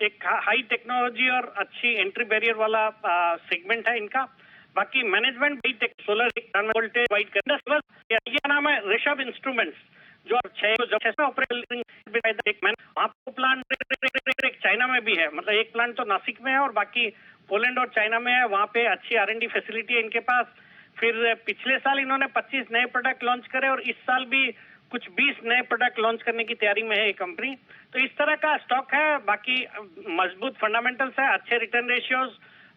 एक हाई टेक्नोलॉजी और अच्छी एंट्री बैरियर वाला सेगमेंट है इनका। बाकी मैनेजमेंट सोलर वोल्टेज वाइड करना, ये नाम है ऋषभ इंस्ट्रूमेंट्स, जो 6 ऑपरेटिंग प्लांट चाइना में भी है, मतलब एक प्लांट तो नासिक में है और बाकी पोलैंड और चाइना में है, वहां पे अच्छी R&D फैसिलिटी है इनके पास। फिर पिछले साल इन्होंने 25 नए प्रोडक्ट लॉन्च करे और इस साल भी कुछ 20 नए प्रोडक्ट लॉन्च करने की तैयारी में है ये कंपनी। तो इस तरह का स्टॉक है। बाकी मजबूत फंडामेंटल्स है, अच्छे रिटर्न रेशियोज,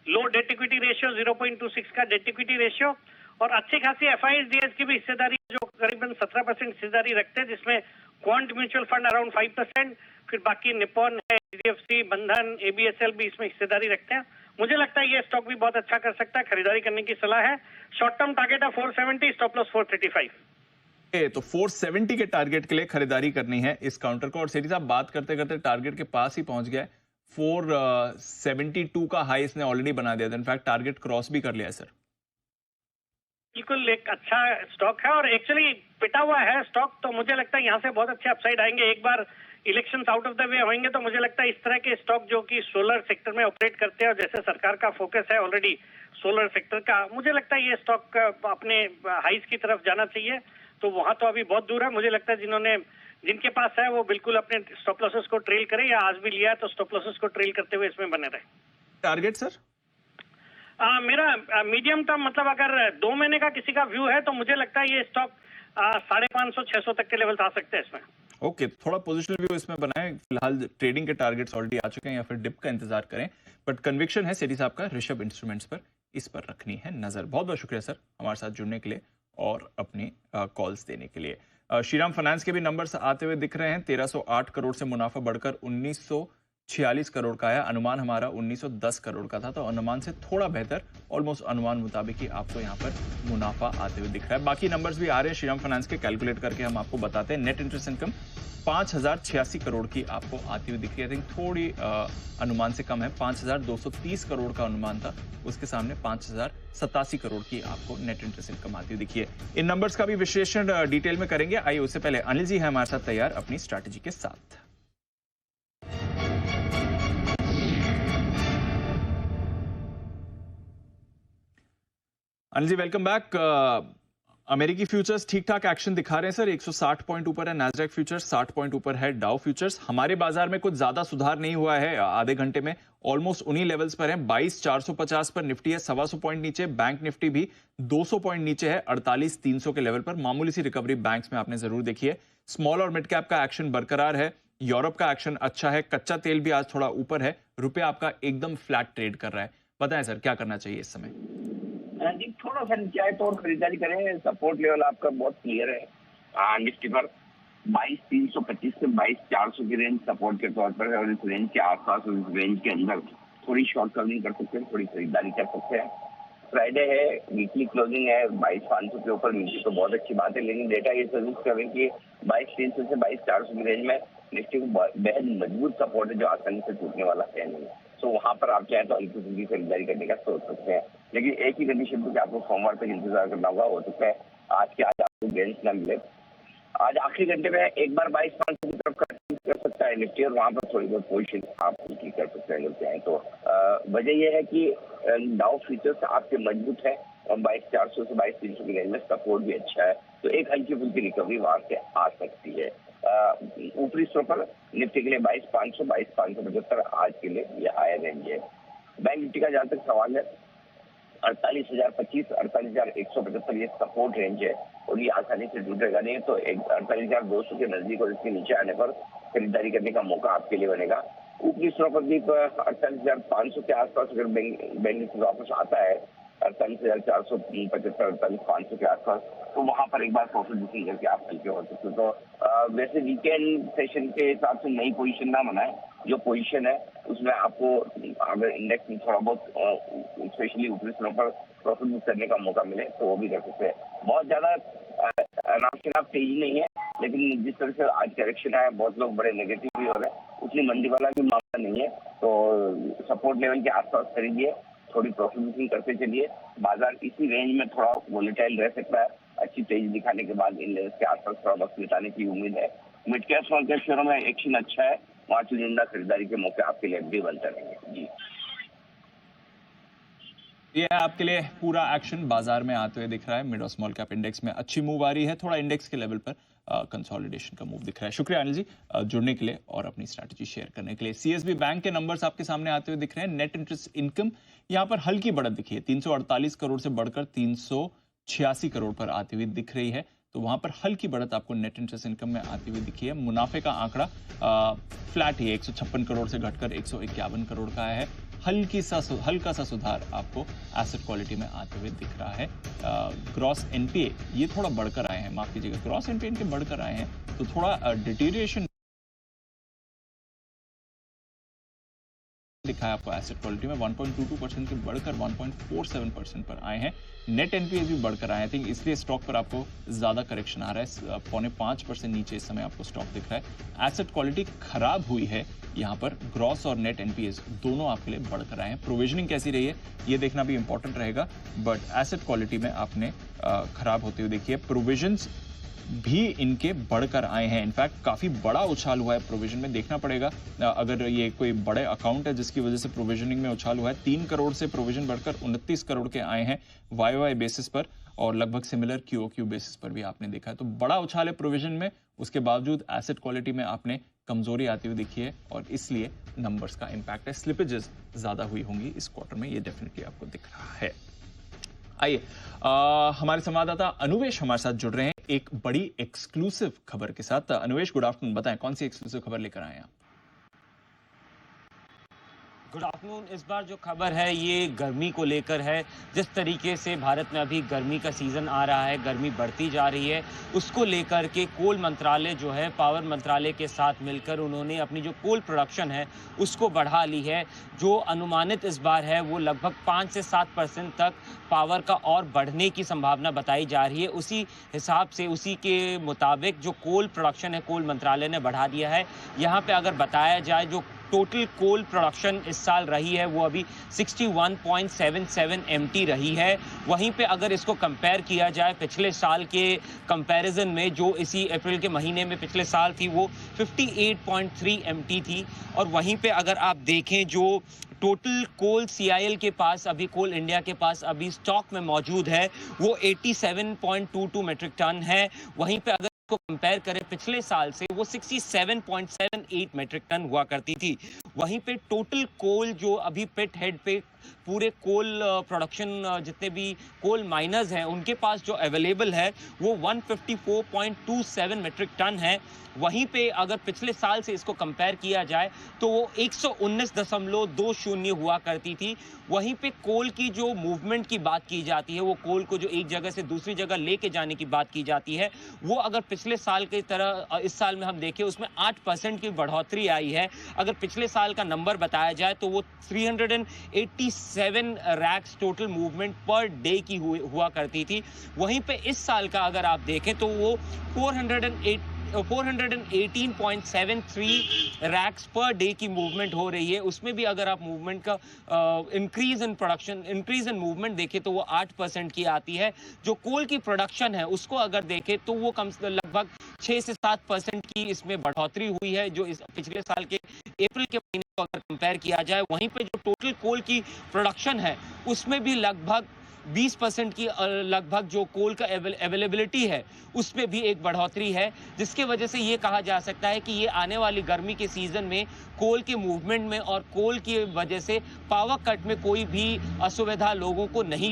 लो डेट इक्विटी रेशियो, 0.26 का डेट इक्विटी रेशियो, और अच्छी खासी FISDS की भी हिस्सेदारी, जो करीबन 17% हिस्सेदारी रखते हैं, जिसमें क्वांट म्यूचुअल फंड अराउंड 5%, फिर बाकी निपॉन है, HDFC, बंधन, ABSL भी इसमें हिस्सेदारी रखते हैं। मुझे लगता है ये स्टॉक भी बहुत अच्छा कर सकता है, खरीदारी करने की सलाह है। शॉर्ट टर्म टारगेट है 470, स्टॉप लॉस 435। तो 470 के टारगेट के लिए खरीदारी करनी है इस काउंटर को। और सेठी साहब बात करते करते टारगेट के पास ही पहुंच गया है। 472 का हाई इसने ऑलरेडी बना दिया था, इनफैक्ट टारगेट क्रॉस भी कर लिया है सर। बिल्कुल एक अच्छा स्टॉक है और एक्चुअली पिटा हुआ है स्टॉक, तो मुझे लगता है यहाँ से बहुत अच्छे अपसाइड आएंगे। एक बार elections out of the way होंगे तो मुझे लगता है इस तरह के स्टॉक जो कि सोलर सेक्टर में ऑपरेट करते हैं, और जैसे सरकार का फोकस है ऑलरेडी सोलर सेक्टर का, मुझे लगता है ये स्टॉक अपने हाइज की तरफ जाना चाहिए। तो वहां तो अभी बहुत दूर है। मुझे लगता है जिनके पास है वो बिल्कुल अपने स्टॉप लॉसेस को ट्रेल करें, या आज भी लिया है तो स्टॉप लॉसेस को ट्रेल करते हुए इसमें बने रहे। टारगेट सर मेरा मीडियम टर्म, मतलब अगर 2 महीने का किसी का व्यू है तो मुझे लगता है ये स्टॉक 550-600 तक के लेवल आ सकते हैं इसमें। ओके, थोड़ा पोजिशनल व्यू इसमें बनाएं। फिलहाल ट्रेडिंग के टारगेट्स ऑलरेडी आ चुके हैं, या फिर डिप का इंतजार करें, बट कन्विक्शन है सेठी साहब का ऋषभ इंस्ट्रूमेंट्स पर, इस पर रखनी है नजर। बहुत बहुत शुक्रिया सर हमारे साथ जुड़ने के लिए और अपनी कॉल्स देने के लिए। श्रीराम फाइनेंस के भी नंबर्स आते हुए दिख रहे हैं। 1308 करोड़ से मुनाफा बढ़कर 1946 करोड़ का आया। अनुमान हमारा 1910 करोड़ का था, तो अनुमान से थोड़ा बेहतर, ऑलमोस्ट अनुमान मुताबिक ही आपको यहाँ पर मुनाफा आते हुए दिख रहा है। बाकी नंबर्स भी आ रहे हैं श्रीराम फाइनेंस के, कैलकुलेट करके हम आपको बताते हैं। नेट इंटरेस्ट इनकम 5086 करोड़ की आपको आती हुई दिख रही है। आई थिंक थोड़ी अनुमान से कम है, 5230 करोड़ का अनुमान था, उसके सामने 5087 करोड़ की आपको नेट इंटरेस्ट इनकम आती हुई दिखी है। इन नंबर्स का भी विश्लेषण डिटेल में करेंगे। आइए उससे पहले अनिल जी है हमारे साथ तैयार अपनी स्ट्रैटेजी के साथ। Anil ji welcome back. अमेरिकी फ्यूचर्स ठीक ठाक एक्शन दिखा रहे हैं सर, 160 पॉइंट ऊपर है नैस्डैक फ्यूचर्स, 60 पॉइंट ऊपर है डाउ फ्यूचर्स। हमारे बाजार में कुछ ज्यादा सुधार नहीं हुआ है आधे घंटे में, ऑलमोस्ट उन्हीं लेवल्स पर है। 22,450 पर निफ्टी है, 125 पॉइंट नीचे। बैंक निफ्टी भी 200 पॉइंट नीचे है, 48,300 के लेवल पर। मामूली सी रिकवरी बैंक्स में आपने जरूर देखी है। स्मॉल और मिड कैप का एक्शन बरकरार है। यूरोप का एक्शन अच्छा है। कच्चा तेल भी आज थोड़ा ऊपर है। रुपया आपका एकदम फ्लैट ट्रेड कर रहा है। बताएं सर क्या करना चाहिए इस समय? जी थोड़ा सा नीचे तो खरीदारी करें। सपोर्ट लेवल आपका बहुत क्लियर है निफ्टी पर 22,325 से 22,400 की रेंज सपोर्ट के तौर पर है, और इस रेंज के आसपास और इस रेंज के अंदर थोड़ी शॉर्ट कवरिंग कर सकते हैं, थोड़ी खरीदारी कर सकते हैं। फ्राइडे है, वीकली क्लोजिंग है, 22,500 के ऊपर निफ्टी तो बहुत अच्छी बात है, लेकिन डेटा ये सजेस्ट करें कि 22,300 से 22,400 की रेंज में निफ्टी को बेहद मजबूत सपोर्ट है, जो आसानी से टूटने वाला है नहीं। तो वहां पर आप चाहें तो हल्की फुल्की खरीदारी करने का सोच सकते हैं, लेकिन एक ही कंडीशन पर आपको सोमवार तक इंतजार करना होगा। हो सकता है आज आपको गेंस न मिले। आज आखिरी घंटे में एक बार 22,500 की तरफ कर सकता है निफ्टी, और वहां पर थोड़ी बहुत पोजीशन आप उनकी कर सकते हैं अगर चाहें तो। वजह यह है कि डाउ फ्यूचर्स आपके मजबूत है, और 22,400 से 22,300 की रेंज में सपोर्ट भी अच्छा है। तो एक हल्की फुल्की रिकवरी वहां से आ सकती है। ऊपरी स्तर पर निफ्टी के लिए 22,500 22,575 आज के लिए ये हायर रेंज है। बैंक निफ्टी का जहां तक सवाल है 48,025 48,175 ये सपोर्ट रेंज है और ये आसानी से टूटेगा नहीं, तो 48,200 के नजदीक और इसके नीचे आने पर खरीदारी करने का मौका आपके लिए बनेगा। ऊपरी स्तर पर भी 48,500 के आसपास अगर बैंक निफ्टी वापस आता है 48,475 48,500 के आसपास, तो वहां पर एक बार प्रॉफिट बुकिंग करके आप हल्के हो सकते हो। तो वैसे वीकेंड सेशन के हिसाब से नई पोजीशन ना बनाए, जो पोजीशन है उसमें आपको अगर इंडेक्स में थोड़ा बहुत स्पेशली ऊपरी स्तर पर प्रॉफिट बुक करने का मौका मिले तो वो भी कर सकते हैं। बहुत ज्यादा नाम तेजी नहीं है, लेकिन जिस तरह से आज करेक्शन आया बहुत लोग बड़े नेगेटिव भी हो रहे हैं, उतनी मंदी वाला भी मामला नहीं है। तो सपोर्ट लेवल के आसपास खरीदिए, थोड़ी प्रॉफिट बुकिंग करते चलिए। बाजार इसी रेंज में थोड़ा वोलेटाइल रह सकता है, अच्छी तेजी दिखाने के बाद इन लेवल्स के आसपास थोड़ा वक्त बिताने की उम्मीद है। मिड कैप स्मॉल कैप शेयरों में एक्शन अच्छा है, वहाँ चुनिंदा खरीदारी के मौके आपके लिए भी बनते रहेंगे। जी, ये है आपके लिए पूरा एक्शन बाजार में आते हुए दिख रहा है। मिड और स्मॉल कैप इंडेक्स में अच्छी मूव आ रही है, थोड़ा इंडेक्स के लेवल पर कंसोलिडेशन का मूव दिख रहा है। शुक्रिया अनिल जी जुड़ने के लिए और अपनी स्ट्रैटेजी शेयर करने के लिए। सीएसबी बैंक के नंबर्स आपके सामने आते हुए दिख रहे हैं। नेट इंटरेस्ट इनकम यहाँ पर हल्की बढ़त दिखी है, 348 करोड़ से बढ़कर 386 करोड़ पर आती हुई दिख रही है। तो वहां पर हल्की बढ़त आपको नेट इंटरेस्ट इनकम में आती हुई दिखी है। मुनाफे का आंकड़ा फ्लैट ही 156 करोड़ से घटकर 151 करोड़ का है। हल्का सा सुधार आपको एसेट क्वालिटी में आते हुए दिख रहा है। ग्रॉस एनपीए ये थोड़ा बढ़कर आए हैं, माफ कीजिएगा, ग्रॉस एनपीए इनके बढ़कर आए हैं, तो थोड़ा डिटीरिएशन दिखा है आपको एसेट क्वालिटी में। 1.22% के बढ़कर 1.47% पर आए हैं। नेट एनपीए भी बढ़कर आए हैं, इसलिए स्टॉक पर आपको ज्यादा करेक्शन आ रहा है। 0.5% नीचे इस समय आपको स्टॉक दिख रहा है। एसेट क्वालिटी खराब हुई है, यहाँ पर ग्रॉस और नेट एनपीए दोनों आपके लिए बढ़कर आए हैं। प्रोविजनिंग कैसी रही है ये देखना भी इंपॉर्टेंट रहेगा, बट एसेट क्वालिटी में आपने खराब होते हुए देखिए। प्रोविजंस भी इनके बढ़कर आए हैं। इनफैक्ट काफी बड़ा उछाल हुआ है प्रोविजन में, देखना पड़ेगा अगर ये कोई बड़े अकाउंट है जिसकी वजह से प्रोविजनिंग में उछाल हुआ है। 3 करोड़ से प्रोविजन बढ़कर 29 करोड़ के आए हैं वाई बेसिस पर, और लगभग सिमिलर क्यूओक्यू बेसिस पर भी आपने देखा है। तो बड़ा उछाल है प्रोविजन में, उसके बावजूद एसेट क्वालिटी में आपने कमजोरी आती हुई दिखी है और इसलिए नंबर्स का इंपैक्ट है। स्लिपेजेस ज्यादा हुई होंगी इस क्वार्टर में, ये डेफिनेटली आपको दिख रहा है। आइए हमारे संवाददाता अनुवेश हमारे साथ जुड़ रहे हैं एक बड़ी एक्सक्लूसिव खबर के साथ। अनुवेश, गुड आफ्टरनून, बताएं कौन सी एक्सक्लूसिव खबर लेकर आए हैं आप? Good afternoon. इस बार जो खबर है ये गर्मी को लेकर है। जिस तरीके से भारत में अभी गर्मी का सीजन आ रहा है, गर्मी बढ़ती जा रही है, उसको लेकर के कोल मंत्रालय जो है पावर मंत्रालय के साथ मिलकर उन्होंने अपनी जो कोल प्रोडक्शन है उसको बढ़ा ली है। जो अनुमानित इस बार है वो लगभग 5 से 7% तक पावर का और बढ़ने की संभावना बताई जा रही है। उसी हिसाब से, उसी के मुताबिक जो कोल प्रोडक्शन है कोल मंत्रालय ने बढ़ा दिया है। यहाँ पे अगर बताया जाए जो टोटल कोल प्रोडक्शन इस साल रही है वो अभी 61.77 MT रही है। वहीं पे अगर इसको कंपेयर किया जाए पिछले साल के कंपैरिजन में, जो इसी अप्रैल के महीने में पिछले साल थी वो 58.3 MT थी। और वहीं पे अगर आप देखें जो टोटल कोल CIL के पास अभी, कोल इंडिया के पास अभी स्टॉक में मौजूद है वो 87.22 मेट्रिक टन है। वहीं पे अगर को कंपेयर करें पिछले साल से वो 67.78 मेट्रिक टन हुआ करती थी। वहीं पे टोटल कोल जो अभी पिट हेड पे पूरे कोल प्रोडक्शन जितने भी कोल माइनर्स हैं उनके पास जो अवेलेबल है वो 154.27 मेट्रिक टन है। वहीं पे अगर पिछले साल से इसको कंपेयर किया जाए तो वो 119.20 हुआ करती थी। वहीं पे कोल की जो मूवमेंट की बात की जाती है, वो कोल को जो एक जगह से दूसरी जगह लेके जाने की बात की जाती है, वो अगर पिछले साल की तरह इस साल में हम देखें उसमें 8% की बढ़ोतरी आई है। अगर पिछले साल का नंबर बताया जाए तो वो 387 rakes total movement per day की हुआ करती थी। वहीं पे इस साल का अगर आप देखें तो वो 418.73 रैक्स पर डे की मूवमेंट हो रही है। उसमें भी अगर आप मूवमेंट का increase in production, increase in movement देखें तो वो 8% की आती है। जो कोल की प्रोडक्शन है उसको अगर देखें तो वो कम से लगभग 6 से 7% की इसमें बढ़ोतरी हुई है जो इस पिछले साल के अप्रैल के महीने को अगर कंपेयर किया जाए। वहीं पे जो टोटल कोल की प्रोडक्शन है उसमें भी लगभग 20% की लगभग जो कोल का अवेलेबिलिटी है उसमें भी एक बढ़ोतरी है, जिसके वजह से ये कहा जा सकता है कि ये आने वाली गर्मी के सीजन में कोल के मूवमेंट में और कोल की वजह से पावर कट में कोई भी असुविधा लोगों को नहीं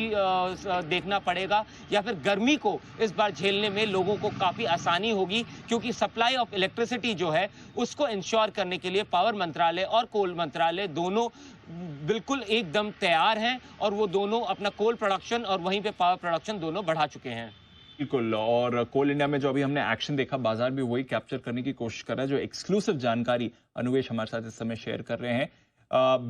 देखना पड़ेगा, या फिर गर्मी को इस बार झेलने में लोगों को काफी आसानी होगी, क्योंकि सप्लाई ऑफ इलेक्ट्रिसिटी जो है उसको इंश्योर करने के लिए पावर मंत्रालय और कोल मंत्रालय दोनों बिल्कुल एकदम तैयार हैं और वो दोनों अपना कोल प्रोडक्शन और वहीं पे पावर प्रोडक्शन दोनों बढ़ा चुके हैं। बिल्कुल, और कोल इंडिया में जो अभी हमने एक्शन देखा, बाजार भी वही कैप्चर करने की कोशिश कर रहा है। जो एक्सक्लूसिव जानकारी अनुवेश हमारे साथ इस समय शेयर कर रहे हैं,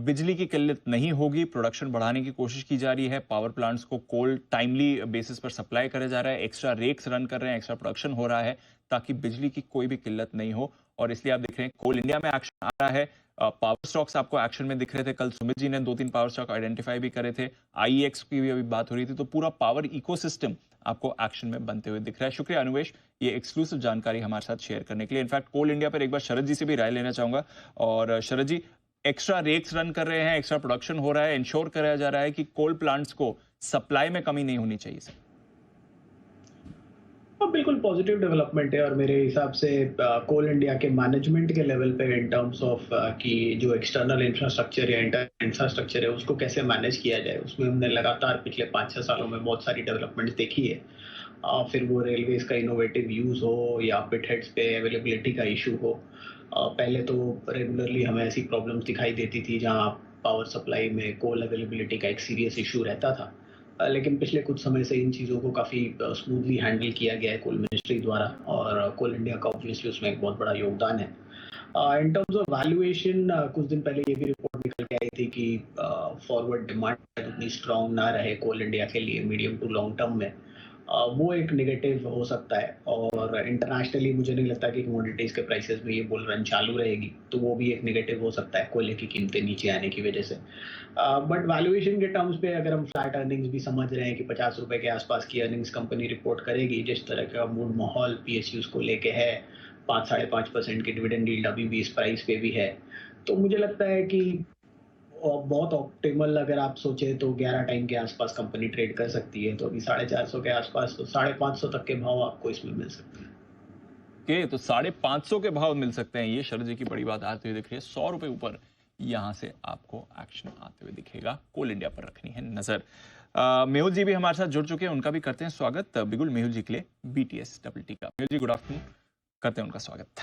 बिजली की किल्लत नहीं होगी, प्रोडक्शन बढ़ाने की कोशिश की जा रही है, पावर प्लांट्स को कोल टाइमली बेसिस पर सप्लाई करा जा रहा है, एक्स्ट्रा रेक्स रन कर रहे हैं, एक्स्ट्रा प्रोडक्शन हो रहा है ताकि बिजली की कोई भी किल्लत नहीं हो। और इसलिए आप देख रहे हैं कोल इंडिया में एक्शन आ रहा है। पावर स्टॉक्स आपको एक्शन में दिख रहे थे, कल सुमित जी ने 2-3 पावर स्टॉक आइडेंटिफाई भी करे थे, आईएक्स की भी अभी बात हो रही थी, तो पूरा पावर इकोसिस्टम आपको एक्शन में बनते हुए दिख रहा है। शुक्रिया अनुवेश ये एक्सक्लूसिव जानकारी हमारे साथ शेयर करने के लिए। इनफैक्ट कोल इंडिया पर एक बार शरद जी से भी राय लेना चाहूंगा। और शरद जी, एक्स्ट्रा रेक्स रन कर रहे हैं, एक्स्ट्रा प्रोडक्शन हो रहा है, इंश्योर कराया जा रहा है कि कोल प्लांट्स को सप्लाई में कमी नहीं होनी चाहिए सर। बिल्कुल पॉजिटिव डेवलपमेंट है और मेरे हिसाब से कोल इंडिया के मैनेजमेंट के लेवल पे इन टर्म्स ऑफ कि जो एक्सटर्नल इंफ्रास्ट्रक्चर या इंफ्रास्ट्रक्चर है उसको कैसे मैनेज किया जाए, उसमें हमने लगातार पिछले 5-6 सालों में बहुत सारी डेवलपमेंट्स देखी है। फिर वो रेलवेज का इनोवेटिव यूज हो या पिट हेड्स पे अवेलेबिलिटी का इशू हो। पहले तो रेगुलरली हमें ऐसी प्रॉब्लम्स दिखाई देती थी जहाँ पावर सप्लाई में कोल अवेलेबिलिटी का एक सीरियस इशू रहता था, लेकिन पिछले कुछ समय से इन चीज़ों को काफ़ी स्मूथली हैंडल किया गया है कोल मिनिस्ट्री द्वारा और कोल इंडिया का ऑब्वियसली उसमें एक बहुत बड़ा योगदान है। इन टर्म्स ऑफ वैल्यूएशन, कुछ दिन पहले ये भी रिपोर्ट निकल के आई थी कि फॉरवर्ड डिमांड उतनी स्ट्रांग ना रहे कोल इंडिया के लिए मीडियम टू लॉन्ग टर्म में, वो एक नेगेटिव हो सकता है। और इंटरनेशनली मुझे नहीं लगता कि कमोडिटीज़ के प्राइसेस में ये बुल रन चालू रहेगी, तो वो भी एक नेगेटिव हो सकता है कोयले की कीमतें नीचे आने की वजह से। बट वैल्यूएशन के टर्म्स पे अगर हम फ्लैट अर्निंग्स भी समझ रहे हैं कि 50 रुपए के आसपास की अर्निंग्स कंपनी रिपोर्ट करेगी, जिस तरह का मूड माहौल पीएसयूज को लेके है, 5-5.5% की डिविडेंड यील्ड अभी भी इस प्राइस पे भी है, तो मुझे लगता है कि बहुत ऑप्टिमल अगर आप सोचे तो 11 टाइम के आसपास कंपनी ट्रेड कर सकती है। तो अभी 450 के आसपास, तो 550 तक के भाव आपको इसमें मिल सकते हैं। ओके, तो 550 के भाव मिल सकते हैं, ये शरद जी की बड़ी बात आती हुई दिख रही है। 100 रुपए ऊपर यहां से आपको एक्शन आते हुए दिखेगा। कोल इंडिया पर रखनी है नजर। मेहुल जी भी हमारे साथ जुड़ चुके हैं, उनका भी करते हैं स्वागत बिगुल मेहुल जी के लिए BTS TT का। मेहुल जी गुड आफ्टरनून, करते हैं उनका स्वागत।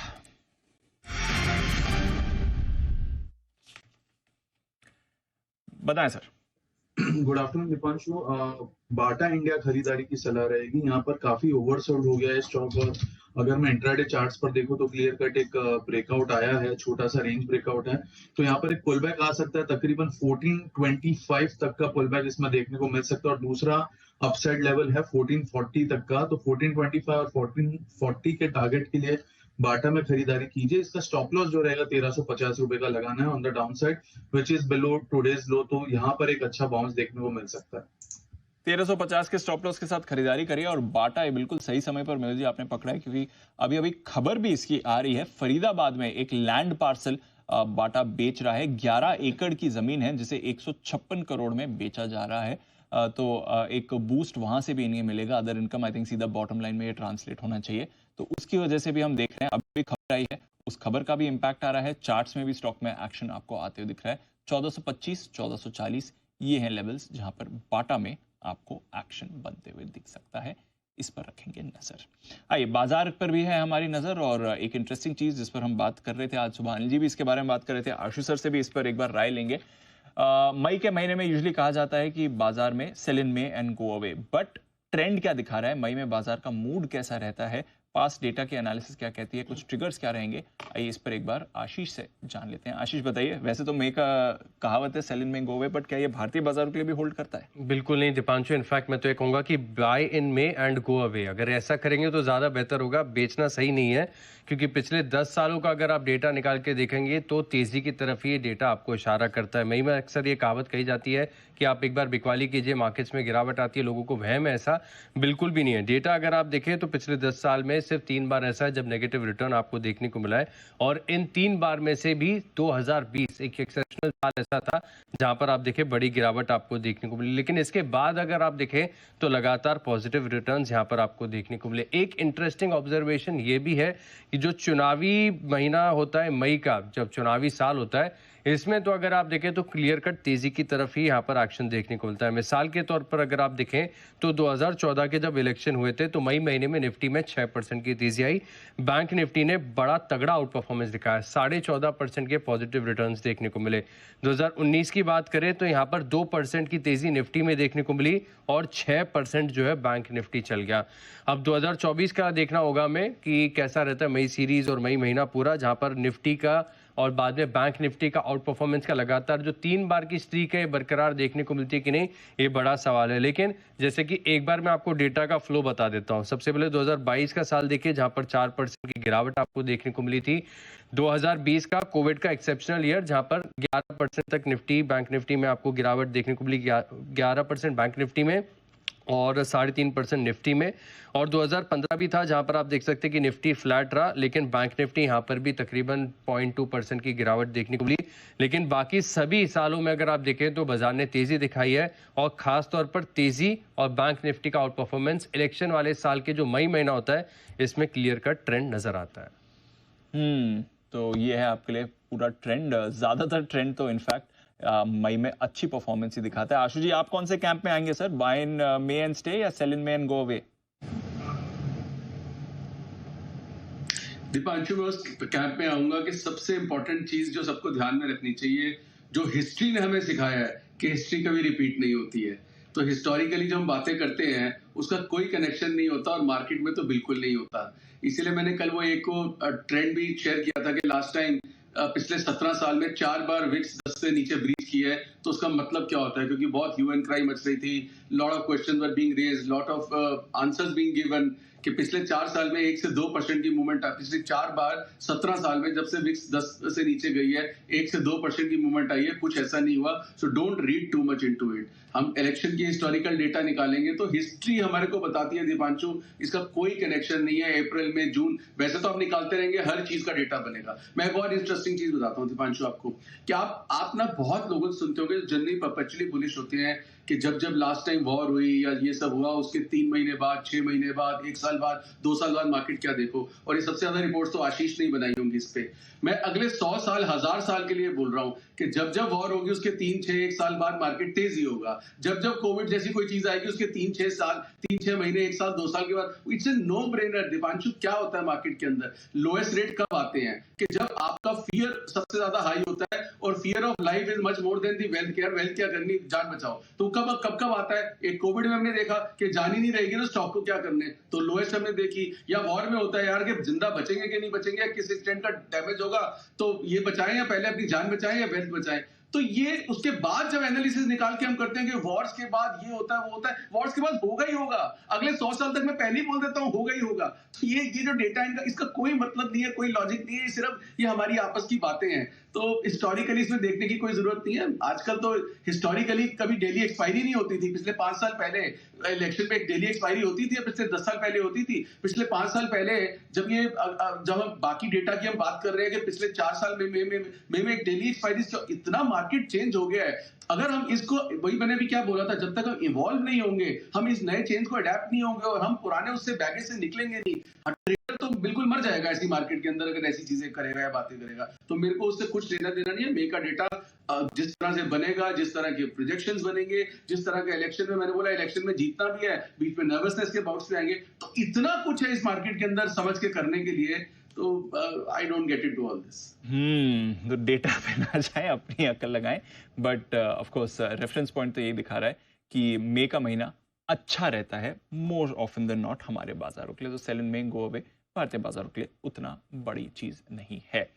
बताएं sir. Good afternoon Deepanshu. Bata India खरीदारी की सलाह रहेगी, यहाँ पर काफी ओवरसोल्ड हो गया है स्टॉक। और अगर मैं इंट्राडे चार्ट्स पर देखूं तो क्लियर कट एक ब्रेकआउट आया है, छोटा सा रेंज ब्रेकआउट है, तो यहाँ पर एक पुलबैक आ सकता है, तकरीबन 1425 तक का पुलबैक इसमें देखने को मिल सकता है। और दूसरा अपसाइड लेवल है 1440 तक का, तो 1425 और 1440 के टारगेट के लिए बाटा में खरीदारी कीजिए। इसका स्टॉप लॉस जो रहेगा 1350 रुपए का लगाना है on the downside, which is below today's low, तो यहाँ पर एक अच्छा बाउंस देखने को मिल सकता है। 1350 के स्टॉप लॉस के साथ खरीदारी करिए। और बाटा ये बिल्कुल सही समय पर मेहुल जी आपने पकड़ा है, क्योंकि अभी अभी खबर भी इसकी आ रही है, फरीदाबाद में एक लैंड पार्सल बाटा बेच रहा है। 11 एकड़ की जमीन है जिसे 156 करोड़ में बेचा जा रहा है। तो एक बूस्ट वहां से भी इन्हें मिलेगा। अदर इनकम आई थिंक सीधा बॉटम लाइन में ये ट्रांसलेट होना चाहिए, तो उसकी वजह से भी हम देख रहे हैं अभी खबर आई है, उस खबर का भी इंपैक्ट आ रहा है। चार्ट्स में भी स्टॉक में एक्शन आपको आते हुए दिख रहा है। 1425, 1440 ये हैं लेवल्स जहां पर बाटा में आपको एक्शन बनते हुए दिख सकता है। इस पर रखेंगे नजर। आइए बाजार पर भी है हमारी नजर, और एक इंटरेस्टिंग चीज जिस पर हम बात कर रहे थे आज सुबह, अनिल जी भी इसके बारे में बात कर रहे थे, आशु सर से भी इस पर एक बार राय लेंगे। मई के महीने में यूजुअली कहा जाता है कि बाजार में सेल इन में and go away, but trend क्या दिखा रहा है, मई में बाजार का मूड कैसा रहता है, पास्ट डेटा की एनालिसिस क्या कहती है, कुछ ट्रिगर्स क्या रहेंगे, आइए इस पर एक बार आशीष से जान लेते हैं। आशीष बताइए, वैसे तो मई का कहावत है सेल इन में गो अवे, बट क्या ये भारतीय बाजारों के लिए भी होल्ड करता है? बिल्कुल नहीं दीपांशु, इनफैक्ट मैं तो ये कहूंगा कि बाय इन में एंड गो अवे, अगर ऐसा करेंगे तो ज़्यादा बेहतर होगा। बेचना सही नहीं है, क्योंकि पिछले 10 सालों का अगर आप डेटा निकाल के देखेंगे तो तेज़ी की तरफ ही ये डेटा आपको इशारा करता है। मई में अक्सर ये कहावत कही जाती है कि आप एक बार बिकवाली कीजिए, मार्केट्स में गिरावट आती है, लोगों को वहम है, ऐसा बिल्कुल भी नहीं है। डेटा अगर आप देखें तो पिछले 10 साल में सिर्फ 3 बार ऐसा है जब नेगेटिव रिटर्न आपको देखने को मिला है, और इन 3 बार में से भी 2020 एक एक्सेप्शनल साल ऐसा था जहां पर आप देखें बड़ी गिरावट आपको देखने को मिली। लेकिन इसके बाद अगर आप देखें तो लगातार पॉजिटिव रिटर्न्स यहां पर आपको देखने को मिले। एक इंटरेस्टिंग ऑब्जर्वेशन ये भी है कि जो चुनावी महीना होता है मई का, जब चुनावी साल होता है, इसमें तो अगर आप देखें तो क्लियर कट तेजी की तरफ ही यहाँ पर एक्शन देखने को मिलता है। मिसाल के तौर पर अगर आप देखें तो 2014 के जब इलेक्शन हुए थे तो मई महीने में निफ्टी में 6% की तेजी आई। बैंक निफ्टी ने बड़ा तगड़ा आउट परफॉर्मेंस दिखाया, 14.5% के पॉजिटिव रिटर्न्स देखने को मिले। 2019 की बात करें तो यहाँ पर 2% की तेजी निफ्टी में देखने को मिली और 6% जो है बैंक निफ्टी चल गया। अब 2024 का देखना होगा हमें कि कैसा रहता है मई सीरीज और मई महीना पूरा, जहां पर निफ्टी का और बाद में बैंक निफ्टी का आउट परफॉर्मेंस का लगातार जो 3 बार की स्ट्रीक है बरकरार देखने को मिलती है कि नहीं, ये बड़ा सवाल है। लेकिन जैसे कि एक बार मैं आपको डेटा का फ्लो बता देता हूं। सबसे पहले 2022 का साल देखिए जहां पर 4% की गिरावट आपको देखने को मिली थी। 2020 का कोविड का एक्सेप्शनल ईयर जहां पर 11% तक निफ्टी बैंक निफ्टी में आपको गिरावट देखने को मिली, 11% बैंक निफ्टी में और 3.5% निफ्टी में। और 2015 भी था जहां पर आप देख सकते हैं कि निफ्टी फ्लैट रहा, लेकिन बैंक निफ्टी यहां पर भी तकरीबन 0.2% की गिरावट देखने को मिली। लेकिन बाकी सभी सालों में अगर आप देखें तो बाजार ने तेजी दिखाई है, और खास तौर पर तेजी और बैंक निफ्टी का आउट परफॉर्मेंस इलेक्शन वाले साल के जो मई महीना होता है इसमें क्लियर कट ट्रेंड नजर आता है। तो ये है आपके लिए पूरा ट्रेंड। ज्यादातर ट्रेंड तो इनफैक्ट मई में अच्छी परफॉर्मेंस ही दिखाता है। आशु जी, आप कौन से कैंप में आएंगे sir? Buy in May and stay या sell in May and go away? Deepanshu, मैं उस कैंप में आऊंगा कि सबसे इंपॉर्टेंट चीज जो सबको ध्यान में रखनी चाहिए, जो हिस्ट्री ने हमें सिखाया है कि हिस्ट्री कभी रिपीट नहीं होती है। तो हिस्टोरिकली जो हम बातें करते हैं उसका कोई कनेक्शन नहीं होता और मार्केट में तो बिल्कुल नहीं होता। इसीलिए मैंने कल वो एक ट्रेंड भी शेयर किया था कि लास्ट टाइम पिछले 17 साल में 4 बार विक्स 10 से नीचे ब्रीच की है। तो उसका मतलब क्या होता है, क्योंकि बहुत ह्यू एंड क्राई मच रही थी, lot of questions were being raised, lot of answers being given कि पिछले 4 साल में 1 से 2% की मूवमेंट, पिछले 4 बार 17 साल में जब से विक्स 10 से नीचे गई है 1 से 2% की मूवमेंट आई है, कुछ ऐसा नहीं हुआ। So don't read too much into it. हम इलेक्शन की हिस्टोरिकल डेटा निकालेंगे तो हिस्ट्री हमारे को बताती है दीपांशु, इसका कोई कनेक्शन नहीं है अप्रैल में, जून, वैसे तो आप निकालते रहेंगे, हर चीज का डेटा बनेगा। मैं एक और इंटरेस्टिंग चीज बताता हूँ दीपांशु आपको, कि आप ना बहुत लोगों से सुनते होंगे जनरली परपेचुअली बुलिश होते हैं कि जब लास्ट टाइम वॉर हुई या ये सब हुआ उसके 3 महीने बाद, 6 महीने बाद, 1 साल बाद, 2 साल बाद मार्केट क्या देखो। और ये सबसे ज्यादा रिपोर्ट्स तो आशीष ने ही बनाई होंगी इस पे। मैं अगले 100 साल 1000 साल के लिए बोल रहा हूं कि जब वॉर होगी उसके 3, 6, 1 साल बाद मार्केट तेजी होगा। जब कोविड जैसी कोई चीज आएगी उसके 3, 6 महीने, 1 साल, 2 साल के बाद। It's a no brainer Deepanshu. क्या होता है मार्केट के अंदर, लोएस्ट रेट कब आते हैं कि जब आपका फियर सबसे ज्यादा हाई होता है, और fear of life is much more than the wealth care. Wealth क्या करनी, जान बचाओ। तो कब आता है, एक कोविड में हमने देखा कि जान ही नहीं रहेगी ना स्टॉक को क्या करने, तो लोएस्ट हमने देखी। या वॉर में होता है यार कि जिंदा बचेंगे कि नहीं बचेंगे, किस एक्सटेंट का डैमेज होगा, तो ये बचाएं या पहले अपनी जान बचाएं या वेल्थ बचाएं। तो ये उसके बाद जब एनालिसिस निकाल के हम करते हैं कि वॉर्स के बाद ये होता है वो होता है, वॉर्स के बाद होगा ही होगा। अगले 100 साल तक मैं पहले ही बोल देता हूँ होगा ही होगा। तो ये जो डेटा इनका, इसका कोई मतलब नहीं है, कोई लॉजिक नहीं है, सिर्फ ये हमारी आपस की बातें हैं। तो हिस्टोरिकली इसमें देखने की कोई जरूरत नहीं है। आजकल तो हिस्टोरिकली कभी डेली एक्सपायरी नहीं होती थी। पिछले 5 साल पहले इलेक्शन में एक डेली एक्सपायरी होती थी, पिछले 10 साल पहले होती थी। पिछले 5 साल पहले जब हम बाकी डेटा की हम बात कर रहे हैं कि पिछले 4 साल में एक डेली एक्सपायरी, इतना मार्केट चेंज हो गया है। अगर हम इसको, वही मैंने भी क्या बोला था, जब तक हम इवॉल्व नहीं होंगे, हम इस नए चेंज को अडेप्ट नहीं होंगे और हम पुराने उससे बैगेज से निकलेंगे नहीं, ट्रेडर तो बिल्कुल मर जाएगा ऐसी मार्केट के अंदर अगर ऐसी चीजें करेगा या बातें करेगा। तो मेरे को उससे कुछ लेना देना नहीं है। मे का डेटा जिस तरह से बनेगा, जिस तरह के प्रोजेक्शंस बनेंगे, जिस तरह के इलेक्शन में, मैंने बोला इलेक्शन में जीतना भी है, बीच में नर्वसनेस के बाउट्स भी आएंगे, तो इतना कुछ है इस मार्केट के अंदर समझ के करने के लिए। तो I don't get it to all this. तो डेटा पे ना जाए, अपनी अकल लगाएं। But of course reference point तो ये दिखा रहा है कि मई का महीना अच्छा रहता है मोर ऑफन देन नॉट हमारे बाजारों के लिए। तो cell in may, go away भारतीय बाजारों के लिए उतना बड़ी चीज नहीं है।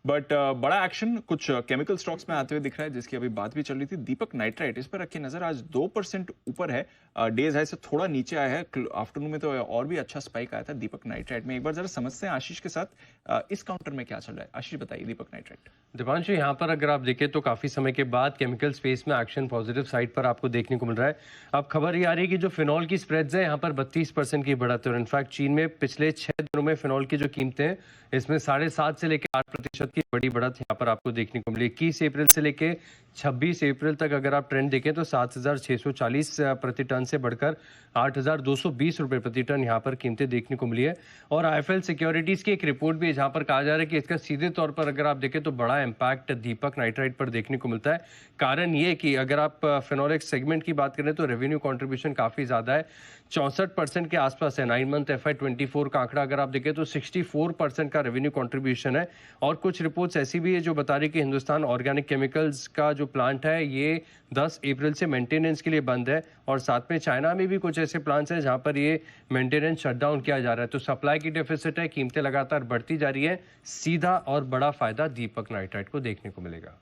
बट बड़ा एक्शन कुछ केमिकल स्टॉक्स में आते हुए दिख रहा है, जिसकी अभी बात भी चल रही थी। दीपक नाइट्राइट, इस पर रखिए नजर। आज 2% ऊपर है, डेज हाई से थोड़ा नीचे आया है। आफ्टरनून में तो और भी अच्छा स्पाइक आया था दीपक नाइट्राइट में। एक बार जरा समझते हैं आशीष के साथ इस काउंटर में क्या चल रहा है। आशीष बताइए दीपक नाइट्राइट। दीपांशु, यहाँ पर अगर आप देखें तो काफी समय के बाद केमिकल स्पेस में एक्शन पॉजिटिव साइड पर आपको देखने को मिल रहा है। अब खबर ये आ रही है कि जो फिनॉल की स्प्रेड्स है यहाँ पर 32% की बढ़त है और इनफैक्ट चीन में पिछले 6 दिनों में फिनॉल की जो कीमतें हैं इसमें 7.5 से लेकर 8% की बड़ी बढ़त यहाँ पर आपको देखने को मिली। 21 अप्रैल से लेकर 26 अप्रैल तक अगर आप ट्रेंड देखें तो 7,640 प्रति टन से बढ़कर 8,220 रुपए प्रति टन यहाँ पर कीमतें देखने को मिली है। और IIFL सिक्योरिटीज की एक रिपोर्ट भी है जहाँ पर कहा जा रहा है कि इसका सीधे तौर पर अगर आप देखें तो बड़ा इम्पैक्ट दीपक नाइट्राइट पर देखने को मिलता है। कारण ये कि अगर आप फिनोलेक्स सेगमेंट की बात करें तो रेवेन्यू कॉन्ट्रीब्यूशन काफी ज्यादा है, 64% के आसपास है। 9 मंथ FY24 का आंकड़ा अगर आप देखें तो 64% का रेवेन्यू कंट्रीब्यूशन है। और कुछ रिपोर्ट्स ऐसी भी है जो बता रही कि हिंदुस्तान ऑर्गेनिक केमिकल्स का जो प्लांट है ये 10 अप्रैल से मेंटेनेंस के लिए बंद है और साथ में चाइना में भी कुछ ऐसे प्लांट्स हैं जहां पर ये मेंटेनेंस शटडाउन किया जा रहा है। तो सप्लाई की डेफिसिट है, कीमतें लगातार बढ़ती जा रही है। सीधा और बड़ा फायदा दीपक नाइट्राइट को देखने को मिलेगा।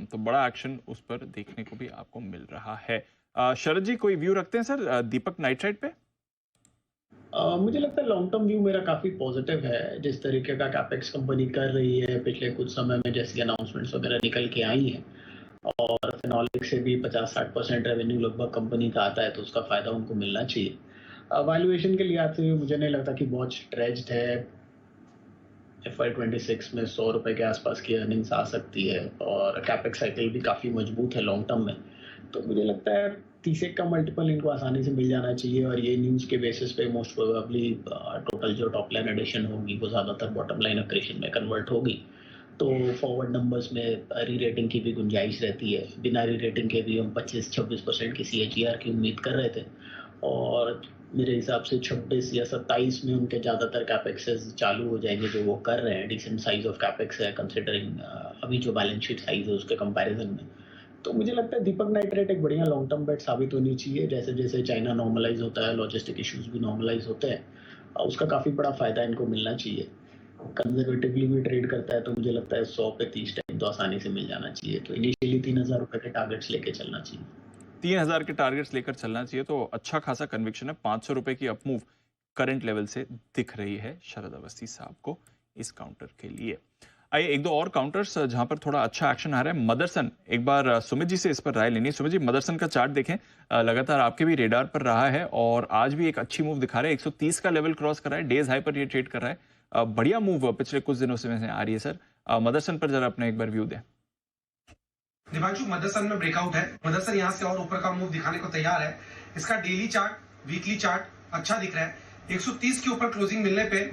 तो बड़ा एक्शन उस पर देखने को भी आपको मिल रहा है। शरद जी, कोई व्यू रखते हैं सर दीपक नाइट्राइट पे? मुझे लगता है लॉन्ग टर्म व्यू मेरा काफी पॉजिटिव है। जिस तरीके का कैपेक्स कंपनी कर रही है पिछले कुछ समय में, जैसी अनाउंसमेंट्स वगैरह निकल के आई हैं और फिनोलेक्स से भी 50-60% रेवेन्यू लगभग कंपनी का आता है तो उसका फायदा उनको मिलना चाहिए। वैल्यूएशन के लिहाज से मुझे नहीं लगता कि बहुत स्ट्रेच्ड है। FY26 में 100 रुपए के आसपास की अर्निंग्स आ सकती है और कैपेक्स साइकिल भी काफी मजबूत है लॉन्ग टर्म में। तो मुझे लगता है 30 का मल्टीपल इनको आसानी से मिल जाना चाहिए और ये न्यूज़ के बेसिस पे मोस्ट प्रोबेबली टोटल जो टॉप लाइन एडिशन होगी वो ज़्यादातर बॉटम लाइन एक्रेशन में कन्वर्ट होगी। तो फॉरवर्ड नंबर्स में री रेटिंग की भी गुंजाइश रहती है। बिना री रेटिंग के भी हम 25-26% की CAGR की उम्मीद कर रहे थे और मेरे हिसाब से 26 या 27 में उनके ज़्यादातर कैपेक्सेस चालू हो जाएंगे जो वो कर रहे हैं। डिसेंट साइज ऑफ कैपेक्स है कंसिडरिंग अभी जो बैलेंस शीट साइज है उसके कंपैरिजन में। तो मुझे लगता है दीपक नाइट्राइट एक बढ़िया लॉन्ग टर्म बेट साबित होनी चाहिए। जैसे जैसे चाइना नॉर्मलाइज होता है, लॉजिस्टिक इश्यूज भी नॉर्मलाइज होते हैं, उसका काफ़ी बड़ा फायदा इनको मिलना चाहिए। कंजर्वेटिवली भी ट्रेड करता है तो मुझे लगता है 100 पे 30 टाइम तो आसानी से मिल जाना चाहिए। तो इनिशियली 3,000 रुपये के टारगेट्स लेके चलना चाहिए। 3,000 के टारगेट्स लेकर चलना चाहिए तो अच्छा खासा कन्विक्शन है। 500 रुपए की अपमूव करंट लेवल से दिख रही है शरद अवस्थी साहब को इस काउंटर के लिए। आइए एक दो और काउंटर्स जहां पर थोड़ा अच्छा एक्शन आ रहा है। मदरसन, एक बार सुमित जी से इस पर राय लेनी है। सुमित जी, मदरसन का चार्ट देखें, लगातार आपके भी रेडार पर रहा है और आज भी एक अच्छी मूव दिखा रहा है। 130 का लेवल क्रॉस कर रहा है, डेज हाई पर ये ट्रेड कर रहा है। बढ़िया मूव पिछले कुछ दिनों से आ रही है सर। मदरसन पर जरा अपना एक बार व्यू दें। दिवांशु, मदरसन में ब्रेकआउट है। मदरसन यहाँ से और ऊपर का मूव दिखाने को तैयार है। इसका डेली चार्ट, वीकली चार्ट अच्छा दिख रहा है। 130 के ऊपर क्लोजिंग मिलने पे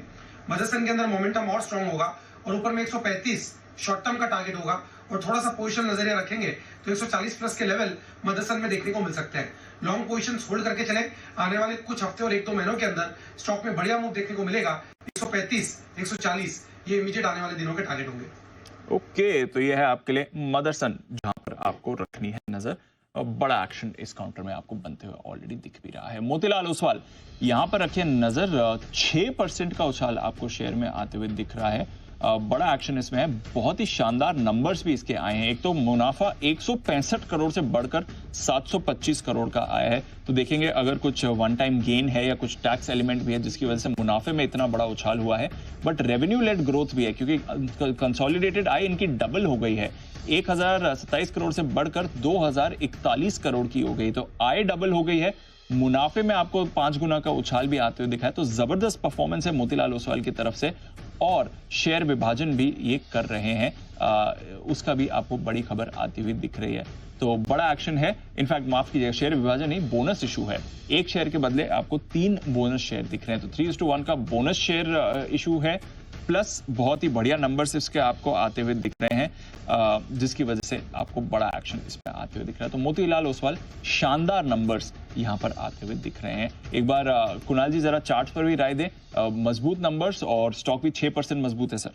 मदरसन के अंदर मोमेंटम और स्ट्रांग होगा और ऊपर में 135 शॉर्ट टर्म का टारगेट होगा और थोड़ा सा पोजीशन नजरिया रखेंगे तो 140 प्लस के लेवल मदरसन में देखने को मिल सकते हैं। लॉन्ग पोजीशन होल्ड करके चले, आने वाले कुछ हफ्ते और 1-2 महीनों के अंदर स्टॉक में बढ़िया मूव देखने को मिलेगा। 135, 140 ये इमीडिएट आने वाले दिनों के टारगेट होंगे। ओके, तो ये है आपके लिए मदरसन जहां पर आपको रखनी है नजर। बड़ा एक्शन इस काउंटर में आपको बनते हुए ऑलरेडी दिख भी रहा है। मोतीलाल ओसवाल, यहां पर रखिए नजर। 6% का उछाल आपको शेयर में आते हुए दिख रहा है। बड़ा एक्शन इसमें है। बहुत ही शानदार नंबर्स भी इसके आए हैं। एक तो मुनाफा 165 करोड़ से बढ़कर 725 करोड़ का आया है। तो देखेंगे अगर कुछ वन टाइम गेन है या कुछ टैक्स एलिमेंट भी है जिसकी वजह से मुनाफे में इतना बड़ा उछाल हुआ है। बट रेवेन्यू लेड ग्रोथ भी है क्योंकि कंसोलिडेटेड आय इनकी डबल हो गई है। 1027 करोड़ से बढ़कर 2041 करोड़ की हो गई। तो आय डबल हो गई है, मुनाफे में आपको 5 गुना का उछाल भी आते हुए दिखा है। तो जबरदस्त परफॉर्मेंस है मोतीलाल ओसवाल की तरफ से और शेयर विभाजन भी ये कर रहे हैं। उसका भी आपको बड़ी खबर आती हुई दिख रही है। तो बड़ा एक्शन है। इनफैक्ट माफ कीजिएगा, शेयर विभाजन नहीं, बोनस इशू है। एक शेयर के बदले आपको 3 बोनस शेयर दिख रहे हैं। तो 3:1 का बोनस शेयर इशू है प्लस बहुत ही बढ़िया नंबर्स इसके आपको आते हुए दिख रहे हैं जिसकी वजह से आपको बड़ा एक्शन इसमें आते हुए दिख रहा है। तो मोतीलाल ओसवाल शानदार नंबर्स यहां पर आते हुए दिख रहे हैं। एक बार कुणाल जी जरा चार्ट पर भी राय दें। मजबूत नंबर्स और स्टॉक भी 6% मजबूत है सर।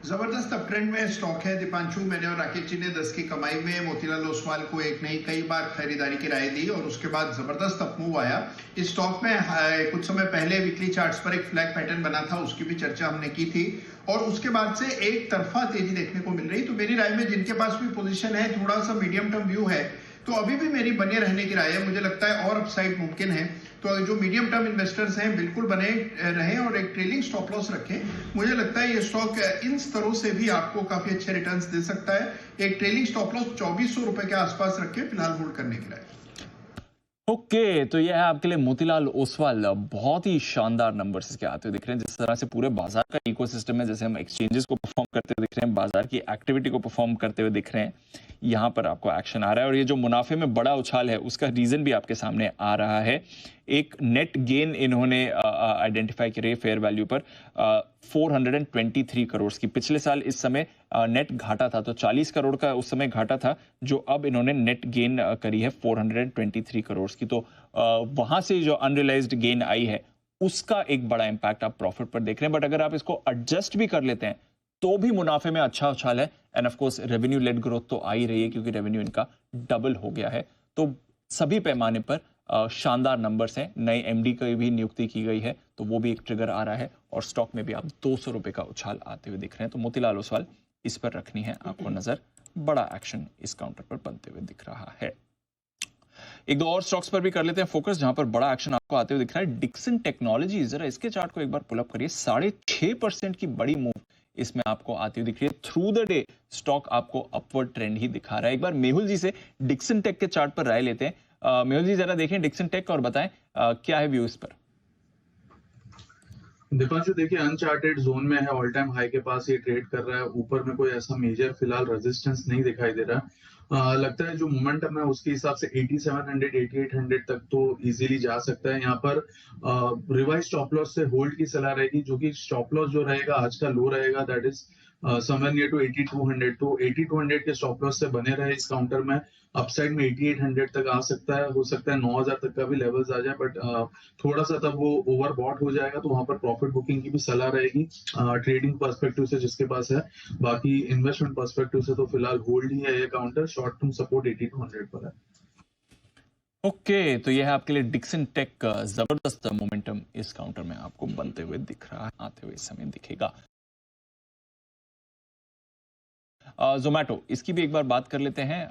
जबरदस्त अप ट्रेंड में स्टॉक है दीपांशु। मैंने और राकेश जी ने 10 की कमाई में मोतीलाल ओसवाल को एक नहीं कई बार खरीदारी की राय दी और उसके बाद जबरदस्त अप मूव आया। इस स्टॉक में कुछ समय पहले वीकली चार्ट्स पर एक फ्लैग पैटर्न बना था, उसकी भी चर्चा हमने की थी और उसके बाद से एक तरफा तेजी देखने को मिल रही। तो मेरी राय में जिनके पास भी पोजीशन है, थोड़ा सा मीडियम टर्म व्यू है, तो अभी भी मेरी बने रहने की राय है। मुझे लगता है और अपसाइड मुमकिन है, तो जो मीडियम टर्म इन्वेस्टर्स हैं बिल्कुल बने रहें और एक ट्रेलिंग स्टॉप लॉस रखें। मुझे लगता है ये स्टॉक इन स्तरों से भी आपको काफी अच्छे रिटर्न्स दे सकता है। एक ट्रेलिंग स्टॉप लॉस 2400 रुपए के आसपास रखें, फिलहाल होल्ड करने की राय। ओके, तो यह है आपके लिए मोतीलाल ओसवाल। बहुत ही शानदार नंबर्स इसके आते हुए दिख रहे हैं। जिस तरह से पूरे बाजार का इकोसिस्टम है, जैसे हम एक्सचेंजेस को परफॉर्म करते हुए दिख रहे हैं, बाजार की एक्टिविटी को परफॉर्म करते हुए दिख रहे हैं, यहाँ पर आपको एक्शन आ रहा है और ये जो मुनाफे में बड़ा उछाल है उसका रीजन भी आपके सामने आ रहा है। एक नेट गेन इन्होंने आइडेंटिफाई करी फेयर वैल्यू पर 423 करोड़ की। पिछले साल इस समय नेट घाटा था, तो 40 करोड़ का उस समय घाटा था, जो अब इन्होंने नेट गेन करी है 423 करोड़ की। तो वहां से जो अनरियलाइज्ड गेन आई है उसका एक बड़ा इंपैक्ट आप प्रॉफिट पर देख रहे हैं। बट अगर आप इसको एडजस्ट भी कर लेते हैं तो भी मुनाफे में अच्छा उछाल है। End of course revenue led growth तो आ ही रही है, क्योंकि रेवेन्यू इनका डबल हो गया है। तो सभी पैमाने पर शानदार नंबर्स हैं। नए एमडी की भी नियुक्ति की गई है, तो वो भी एक ट्रिगर आ रहा है और स्टॉक में भी आप 200 रुपए का उछाल आते हुए दिख रहे हैं। तो मोतीलाल ओसवाल, इस पर रखनी है आपको नजर। बड़ा एक्शन इस काउंटर पर बनते हुए दिख रहा है। एक दो और स्टॉक्स पर भी कर लेते हैं फोकस, जहां पर बड़ा एक्शन आपको आते हुए दिख रहा है। डिक्सन टेक्नोलॉजीज, जरा इसके चार्ट को एक बार पुल अप करिए। 6.5% की बड़ी मूव इसमें आपको आती हुई दिख रही है। थ्रू द डे स्टॉक आपको अपवर्ड ट्रेंड ही दिखा रहा है। एक बार मेहुल जी से डिक्सन टेक के चार्ट पर राय लेते हैं। मेहुल जी जरा देखें डिक्सन टेक और बताएं क्या है व्यू इस पर। दीपांशु देखिए, अनचार्टेड जोन में है, ऑल टाइम हाई के पास ये ट्रेड कर रहा है। ऊपर में कोई ऐसा मेजर फिलहाल रेजिस्टेंस नहीं दिखाई दे रहा। लगता है जो मोमेंटम है उसके हिसाब से 8700 8800 तक तो इजीली जा सकता है। यहाँ पर रिवाइज स्टॉप लॉस से होल्ड की सलाह रहेगी, जो कि स्टॉप लॉस जो रहेगा आज का लो रहेगा, that is somewhere near to 8200। तो 8200 के स्टॉप लॉस से बने रहे इस काउंटर में। अपसाइड में 8800 तक आ सकता है, हो सकता है 9000 तक का भी लेवल्स आ जाए, बट थोड़ा सा तब वो ओवरबॉट हो जाएगा, तो वहां पर प्रॉफिट बुकिंग की भी सलाह रहेगी ट्रेडिंग पर्सपेक्टिव से जिसके पास है। बाकी इन्वेस्टमेंट पर्सपेक्टिव से तो फिलहाल होल्ड ही है ये काउंटर। शॉर्ट टर्म सपोर्ट 8200 पर है। ओके, तो यह है आपके लिए डिक्सन टेक। जबरदस्त मोमेंटम इस काउंटर में आपको बनते हुए दिख रहा है, आते हुए इस समय दिखेगा। जोमैटो, इसकी भी एक बार बात कर लेते हैं।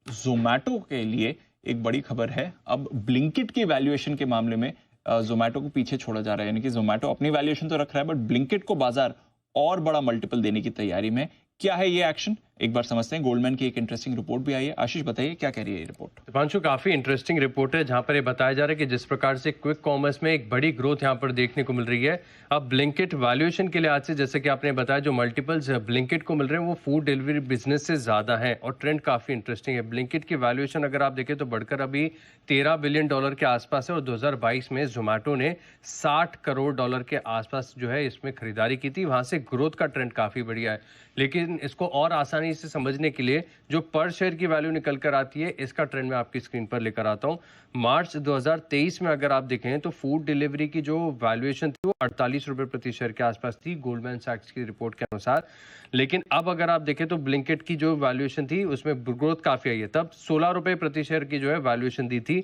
जोमैटो के लिए एक बड़ी खबर है। अब ब्लिंकिट की वैल्यूएशन के मामले में जोमैटो को पीछे छोड़ा जा रहा है। यानी कि जोमैटो अपनी वैल्यूएशन तो रख रहा है, बट ब्लिंकिट को बाजार और बड़ा मल्टीपल देने की तैयारी में। क्या है ये एक्शन, एक बार समझते हैं। गोल्डमैन की एक इंटरेस्टिंग रिपोर्ट भी आई है। आशीष बताइए क्या कह रही है ये रिपोर्ट। दीपांशु, काफी इंटरेस्टिंग रिपोर्ट है, जहां पर ये बताया जा रहा है कि जिस प्रकार से क्विक कॉमर्स में एक बड़ी ग्रोथ यहां पर देखने को मिल रही है। अब ब्लिंकिट वैल्यूएशन के लिहाज से, जैसे कि आपने बताया, जो मल्टीपल्स ब्लिंकिट को मिल रहे हैं वो फूड डिलीवरी बिजनेस से ज्यादा है और ट्रेंड काफी इंटरेस्टिंग है। ब्लिंकिट की वैल्यूएशन अगर आप देखें तो बढ़कर अभी $13 बिलियन के आसपास है और 2022 में जोमैटो ने $60 करोड़ के आसपास जो है इसमें खरीदारी की थी। वहां से ग्रोथ का ट्रेंड काफी बढ़िया है। लेकिन इसको और आसानी से समझने के लिए जो पर शेयर की वैल्यू निकल कर आती है, इसका ट्रेंड मैं आपकी स्क्रीन पर लेकर आता हूं। मार्च 2023 में अगर आप देखें तो फूड डिलीवरी की जो वैल्यूएशन थी वो 48 रुपए प्रति शेयर के आसपास थी गोल्डमैन सैक्स की रिपोर्ट के अनुसार। लेकिन अब अगर आप देखें तो ब्लिंकिट की जो वैल्यूएशन थी उसमें ग्रोथ काफी आई है। तब 16 रुपए प्रति शेयर की जो है वैल्यूएशन दी थी।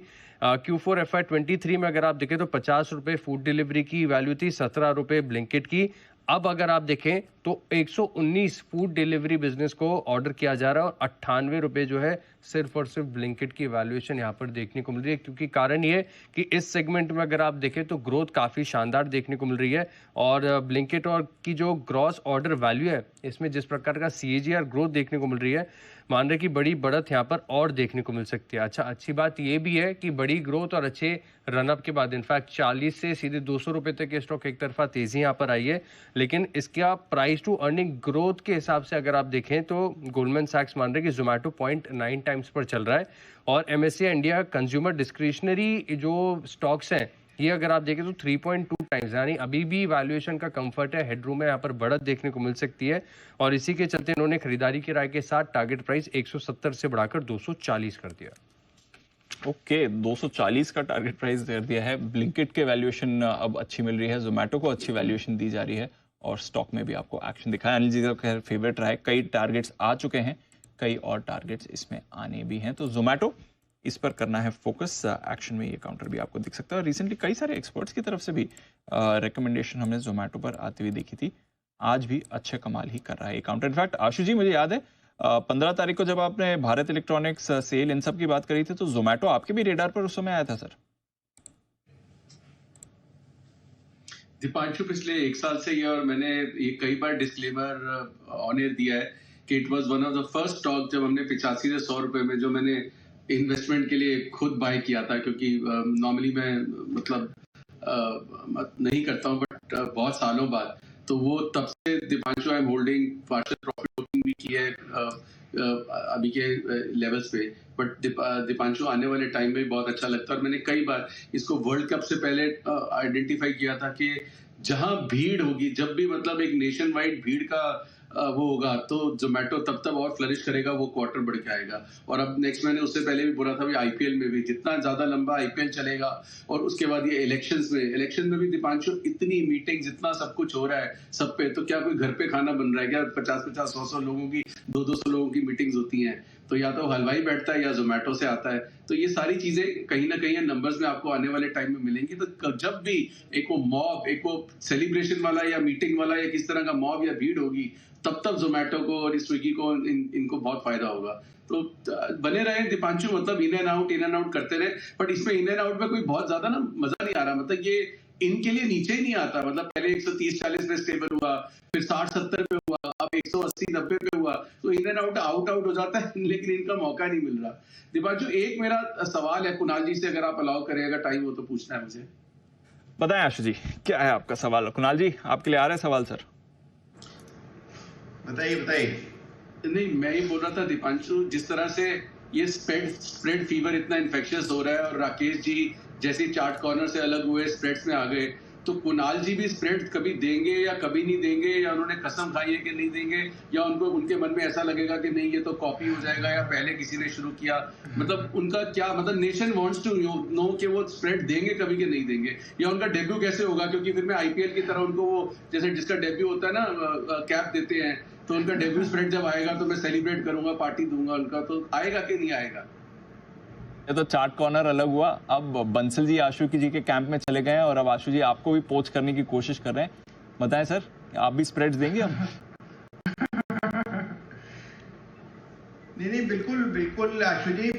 Q4 FY23 में अगर आप देखें तो 50 रुपए फूड डिलीवरी की वैल्यू थी, 17 रुपए ब्लिंकिट की। अब अगर आप देखें तो 119 फूड डिलीवरी बिजनेस को ऑर्डर किया जा रहा है और 98 रुपए जो है सिर्फ और सिर्फ ब्लिंकिट की वैल्यूएशन यहाँ पर देखने को मिल रही है। क्योंकि कारण ये कि इस सेगमेंट में अगर आप देखें तो ग्रोथ काफी शानदार देखने को मिल रही है और ब्लिंकिट और की जो ग्रॉस ऑर्डर वैल्यू है, इसमें जिस प्रकार का CAGR ग्रोथ देखने को मिल रही है, मान रहे कि बड़ी बढ़त यहाँ पर और देखने को मिल सकती है। अच्छा, अच्छी बात ये भी है कि बड़ी ग्रोथ और अच्छे रनअप के बाद इनफैक्ट 40 से सीधे 200 रुपए तक के स्टॉक एक तरफा तेजी यहाँ पर आई है। लेकिन इसका प्राइस टू अर्निंग ग्रोथ के हिसाब से अगर आप देखें तो गोल्डमैन सैक्स मान रहे कि जोमैटो 0.9 टाइम्स पर चल रहा है और MSCI इंडिया कंज्यूमर डिस्क्रिशनरी जो स्टॉक्स हैं ये अगर आप देखें तो 3.2 टाइम्स, यानी अभी भी वैल्यूएशन का कंफर्ट है, हेडरूम है, यहाँ पर बढ़त देखने को मिल सकती है। और इसी के चलते इन्होंने खरीदारी की राय के साथ टारगेट प्राइस 170 से बढ़ाकर 240 कर दिया। ओके, 240 का टारगेट प्राइस दे दिया है। ब्लिंकिट के वैल्यूएशन अब अच्छी मिल रही है, जोमैटो को अच्छी वैल्यूएशन दी जा रही है और स्टॉक में भी आपको एक्शन दिखा है। अनिल जी का खैर फेवरेट रहा है, कई टारगेट्स आ चुके हैं, कई और टारगेट्स इसमें आने भी हैं। तो जोमेटो इस पर करना है फोकस, एक्शन में ये काउंटर भी आपको दिख सकता है। और रिसेंटली कई सारे एक्सपर्ट्स की तरफ से भी रिकमेंडेशन हमने जोमेटो पर आती हुई देखी थी, आज भी अच्छे कमाल ही कर रहा है ये काउंटर। इनफैक्ट आशु जी, मुझे याद है 15 तारीख को जब आपने भारत इलेक्ट्रॉनिक्स, सेल, इन सब की बात करी थी तो जोमेटो आपके भी रेडार पर उस समय आया था सर। दीपांशु, पिछले 1 साल से ये, और मैंने ये कई बार डिस्क्लेमर ऑन एयर दिया है कि it was one of the first stock जब हमने 85 से 100 रुपए में जो मैंने इन्वेस्टमेंट के लिए खुद बाय किया था, क्योंकि नॉर्मली मैं मतलब नहीं करता हूँ, बट बहुत सालों बाद, तो वो तब से Deepanshu I am holding partial profit booking भी की है अभी के लेवल्स पे। बट दीपांशु आने वाले टाइम में भी बहुत अच्छा लगता है। और मैंने कई बार इसको वर्ल्ड कप से पहले आइडेंटिफाई किया था कि जहां भीड़ होगी, जब भी मतलब एक नेशन वाइड भीड़ का वो होगा, तो जोमेटो तब और फ्लरिश करेगा, वो क्वार्टर बढ़ के आएगा। और अब नेक्स्ट मैंने उससे पहले भी बोला था भी आईपीएल में भी जितना ज्यादा लंबा आईपीएल चलेगा, और उसके बाद ये इलेक्शन में भी दीपांशु इतनी मीटिंग, जितना सब कुछ हो रहा है सब पे, तो क्या कोई घर पे खाना बन रहा है क्या? 50-50, 100-100 लोगों की, 200 लोगों की मीटिंग्स होती हैं, तो या तो हलवाई बैठता है या जोमेटो से आता है। तो ये सारी चीजें कहीं ना कहीं नंबर्स में आपको आने वाले टाइम में मिलेंगी। तो जब भी एक वो मॉब, एक वो सेलिब्रेशन वाला या मीटिंग वाला या किस तरह का मॉब या भीड़ होगी, तब जोमेटो को और स्विगी को इनको बहुत फायदा होगा। तो बने रहे दीपांशु, मतलब इन एंड आउट करते रहे। बट इसमें इन एंड आउट में कोई बहुत ज्यादा ना मजा नहीं आ रहा, मतलब ये इनके लिए नीचे ही नहीं आता। मतलब पहले 130-40 पे स्टेबल हुआ, फिर 60-70 पे हुआ, अब 180-90 पे हुआ, तो इन एंड आउट हो जाता है, लेकिन इनका मौका नहीं मिल रहा। दीपांशु, एक मेरा सवाल है कुणाल जी से, अगर आप अलाउ करें, अगर टाइम हो तो पूछना है मुझे। बताएं आशु जी, क्या है आपका सवाल? कुणाल जी, आपके लिए आ रहा है सवाल सर? बताइए। नहीं, मैं ही बोल रहा था दीपांशु, जिस तरह से ये स्प्रेड फीवर इतना इन्फेक्शियस हो रहा है, और राकेश जी जैसे चार्ट कॉर्नर से अलग हुए स्प्रेड्स में आ गए, तो कुणाल जी भी स्प्रेड कभी देंगे या कभी नहीं देंगे, या उन्होंने कसम खाई है कि नहीं देंगे, या उनको उनके मन में ऐसा लगेगा कि नहीं ये तो कॉपी हो जाएगा, या पहले किसी ने शुरू किया? मतलब उनका क्या, मतलब नेशन वांट्स टू नो कि वो स्प्रेड देंगे कभी कि नहीं देंगे, या उनका डेब्यू कैसे होगा? क्योंकि फिर मैं आईपीएल की तरह उनको वो जैसे जिसका डेब्यू होता है ना, कैप देते हैं, तो उनका डेब्यू स्प्रेड जब आएगा तो मैं सेलिब्रेट करूंगा, पार्टी दूंगा उनका, तो आएगा कि नहीं आएगा? ये तो चार्ट कॉर्नर अलग हुआ, अब बंसल जी आशु जी के कैंप में चले गए हैं, और अब आशु जी आपको भी पोच करने की कोशिश कर रहे हैं। बताएं सर, आप भी स्प्रेड्स देंगे अब? नहीं, बिल्कुल आशु जी,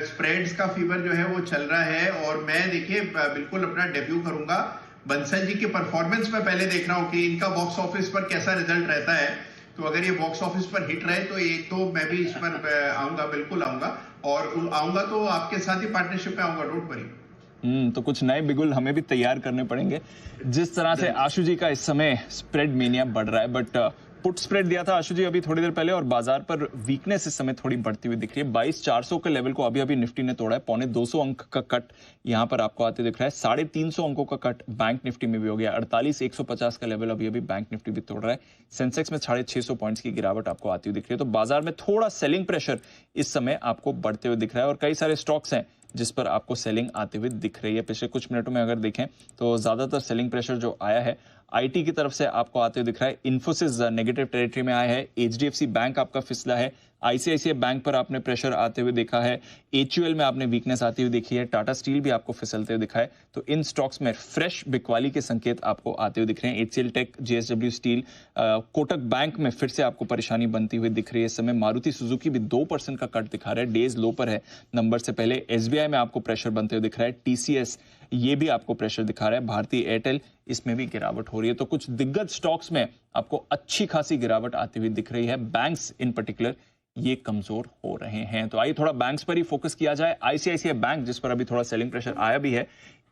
स्प्रेड्स का फीवर जो है वो चल रहा है, और मैं देखिए बिल्कुल अपना डेब्यू करूंगा। बंसल जी के परफॉर्मेंस में पहले देख रहा हूँ कि इनका बॉक्स ऑफिस पर कैसा रिजल्ट रहता है, तो अगर ये बॉक्स ऑफिस पर हिट रहे तो एक तो मैं भी इस पर आऊंगा, बिल्कुल आऊंगा, और आऊंगा तो आपके साथ ही पार्टनरशिप में आऊंगा, डोंट वरी। तो कुछ नए बिगुल हमें भी तैयार करने पड़ेंगे। जिस तरह से आशु जी का इस समय स्प्रेड मेनिया बढ़ रहा है, बट पुट स्प्रेड दिया था आशु जी अभी थोड़ी देर पहले, और बाजार पर वीकनेस इस समय थोड़ी बढ़ती हुई दिख रही है। 22,400 के लेवल को अभी निफ्टी ने तोड़ा है, 225 अंक का कट यहां पर आपको आते दिख रहा है। 350 अंकों का कट बैंक निफ्टी में भी हो गया। 48,150 का लेवल अभी बैंक निफ्टी भी तोड़ रहा है। सेंसेक्स में 650 पॉइंट्स की गिरावट आपको आती हुई दिख रही है। तो बाजार में थोड़ा सेलिंग प्रेशर इस समय आपको बढ़ते हुए दिख रहा है, और कई सारे स्टॉक्स हैं जिस पर आपको सेलिंग आते हुए दिख रही है। पिछले कुछ मिनटों में अगर देखें तो ज्यादातर सेलिंग प्रेशर जो आया है आईटी की तरफ से आपको आते हुए दिख रहा है। इन्फोसिस नेगेटिव टेरिटरी में आया है। एचडीएफसी बैंक आपका फिसला है। आईसीआईसीआई बैंक पर आपने प्रेशर आते हुए देखा है। एचयूएल में आपने वीकनेस आती हुई देखी है। टाटा स्टील भी आपको फिसलते हुए दिखा है। तो इन स्टॉक्स में फ्रेश बिकवाली के संकेत आपको आते हुए दिख रहे हैं। HCL tech, JSW steel, Kotak bank में फिर से आपको परेशानी बनती हुई दिख रही है इस समय। मारुति सुजुकी भी 2% का कट दिखा रहा है, डेज लो पर है नंबर से पहले। एसबीआई में आपको प्रेशर बनते हुए दिख रहा है। टीसीएस ये भी आपको प्रेशर दिखा रहा है। भारतीय एयरटेल, इसमें भी गिरावट हो रही है। तो कुछ दिग्गज स्टॉक्स में आपको अच्छी खासी गिरावट आती हुई दिख रही है। बैंक्स इन पर्टिकुलर ये कमजोर हो रहे हैं। तो आइए थोड़ा बैंक्स पर ही फोकस किया जाए। आईसीआईसीआई बैंक जिस पर अभी थोड़ा सेलिंग प्रेशर आया भी है,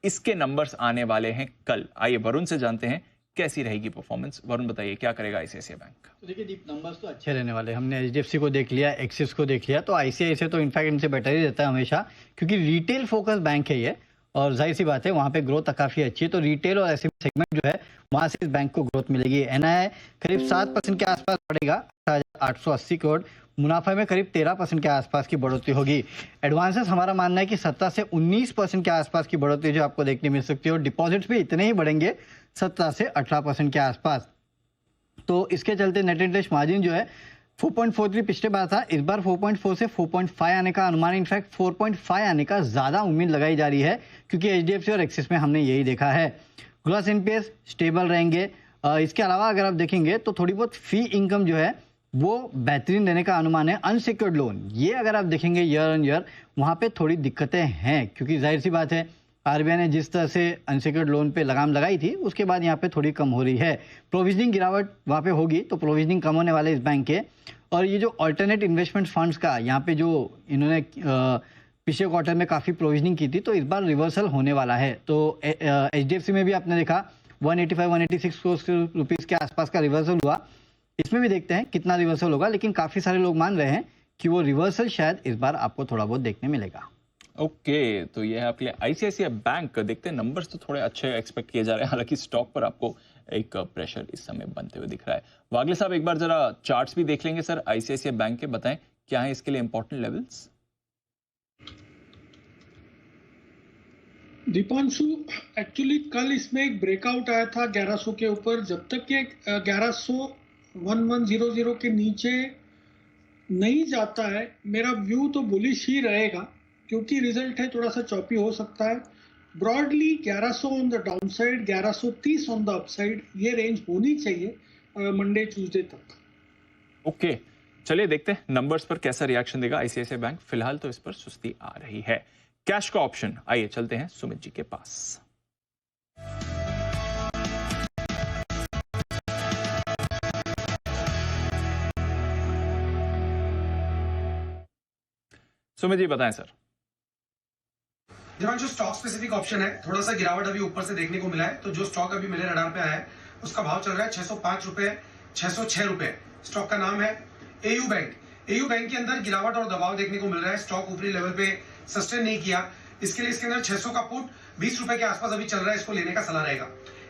इसके नंबर्स आने वाले हैं कल। आइए वरुण से जानते हैं कैसी रहेगी परफॉर्मेंस। वरुण बताइए क्या करेगा आईसीआईसीआई बैंक? तो देखिए दीप, नंबर्स तो अच्छे रहने वाले। हमने एचडीएफसी को देख लिया, एक्सिस को देख लिया, तो आईसीआईसीआई तो इनफैक्ट इनसे बेटर ही रहता है हमेशा, क्योंकि रिटेल फोकस बैंक है ये, और जाहिर सी बात है वहाँ पे ग्रोथ काफ़ी अच्छी है। तो रिटेल और एसएमई सेगमेंट जो है वहाँ से इस बैंक को ग्रोथ मिलेगी। एनआईआई करीब 7% के आसपास बढ़ेगा, 880 करोड़। मुनाफा में करीब 13% के आसपास की बढ़ोतरी होगी। एडवांसेस हमारा मानना है कि 17 से 19% के आसपास की बढ़ोतरी जो आपको देखने मिल सकती है, और डिपॉजिट्स भी इतने ही बढ़ेंगे, 17 से 18% के आसपास। तो इसके चलते नेट इंटरेस्ट मार्जिन जो है 4.43 पिछले बार था, इस बार 4.4 से 4.5 आने का अनुमान, इनफैक्ट 4.5 आने का ज़्यादा उम्मीद लगाई जा रही है, क्योंकि HDFC और एक्सिस में हमने यही देखा है। ग्रॉस NPS स्टेबल रहेंगे। इसके अलावा अगर आप देखेंगे तो थोड़ी बहुत फी इनकम जो है वो बेहतरीन देने का अनुमान है। अनसिक्योर्ड लोन, ये अगर आप देखेंगे ईयर ऑन ईयर वहाँ पे थोड़ी दिक्कतें हैं, क्योंकि जाहिर सी बात है RBI ने जिस तरह से अनसिक्योर्ड लोन पे लगाम लगाई थी उसके बाद यहाँ पे थोड़ी कम हो रही है। प्रोविजनिंग गिरावट वहाँ पे होगी, तो प्रोविजनिंग कम होने वाले इस बैंक के। और ये जो अल्टरनेट इन्वेस्टमेंट फंड्स का यहाँ पे जो इन्होंने पिछले क्वार्टर में काफ़ी प्रोविजनिंग की थी, तो इस बार रिवर्सल होने वाला है। तो HDFC में भी आपने देखा 185-186 करोड़ रुपीज़ के आसपास का रिवर्सल हुआ। इसमें भी देखते हैं कितना रिवर्सल होगा, लेकिन काफ़ी सारे लोग मान रहे हैं कि वो रिवर्सल शायद इस बार आपको थोड़ा बहुत देखने मिलेगा। ओके, तो ये है आपके लिए ICICI बैंक। देखते हैं, नंबर्स तो थोड़े अच्छे एक्सपेक्ट किए जा रहे हैं, हालांकि स्टॉक पर आपको एक प्रेशर इस समय बनते हुए दिख रहा है। वागले साहब एक बार जरा चार्ट्स भी देख लेंगे सर ICICI बैंक के, बताएं क्या है इसके लिए इंपॉर्टेंट लेवल्स। दीपांशु, एक्चुअली कल इसमें एक ब्रेकआउट आया था 1100 के ऊपर। जब तक ये 1100 के नीचे नहीं जाता है, मेरा व्यू तो बुलिश ही रहेगा, क्योंकि रिजल्ट है थोड़ा सा चॉपी हो सकता है। Broadly 1100 on the downside, 1130 on the upside, ये रेंज होनी चाहिए मंडे ट्यूसडे तक। ओके, चलिए देखते हैं नंबर्स पर कैसा रिएक्शन देगा ICICI बैंक। फिलहाल तो इस पर सुस्ती आ रही है। कैश का ऑप्शन, आइए चलते हैं सुमित जी के पास। सुमित जी बताएं सर। जो स्टॉक स्पेसिफिक ऑप्शन है, थोड़ा सा गिरावट अभी ऊपर से देखने को मिला है। तो जो स्टॉक अभी मेरे रडार पे आया है उसका भाव चल रहा है 605 रुपए, 606 रुपए। स्टॉक का नाम है AU बैंक। AU बैंक के अंदर गिरावट और दबाव देखने को मिल रहा है। स्टॉक ऊपरी लेवल पे सस्टेन नहीं किया, इसके लिए इसके अंदर 600 का पुट 20 रुपए के आसपास अभी चल रहा है, इसको लेने का सलाह रहेगा।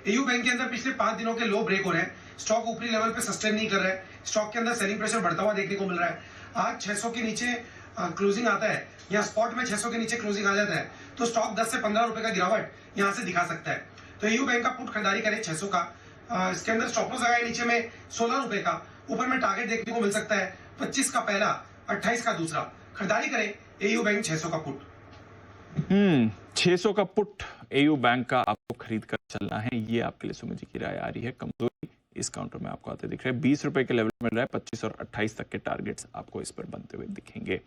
AU बैंक के अंदर पिछले 5 दिनों के लो ब्रेक हो रहे हैं, स्टॉक ऊपरी लेवल पे सस्टेन नहीं कर रहा है, स्टॉक के अंदर सेलिंग प्रेशर बढ़ता हुआ देखने को मिल रहा है। आज 600 के नीचे क्लोजिंग आता है या स्पॉट में 600 के नीचे क्लोजिंग आ जाता है, तो स्टॉक 10 से 15 रुपए का गिरावट यहाँ से दिखा सकता है। तो AU बैंक का पुट खरीदारी करें 600 का। इसके अंदर स्टॉप लॉस लगाए नीचे में 16 रुपए का, ऊपर में टारगेट देखने को मिल सकता है 25 का पहला, 28 का दूसरा। खरीदारी करें AU बैंक 600 का पुट। 600 का पुट AU बैंक का आपको खरीद कर चलना है, ये आपके लिए सुमित जी की राय आ रही है। कमजोरी इस काउंटर में आपको आते दिख रहे हैं, 20 रुपए के लेवल मिल रहा है, 25 और 28 तक के टारगेट्स आपको इस पर बनते हुए दिखेंगे।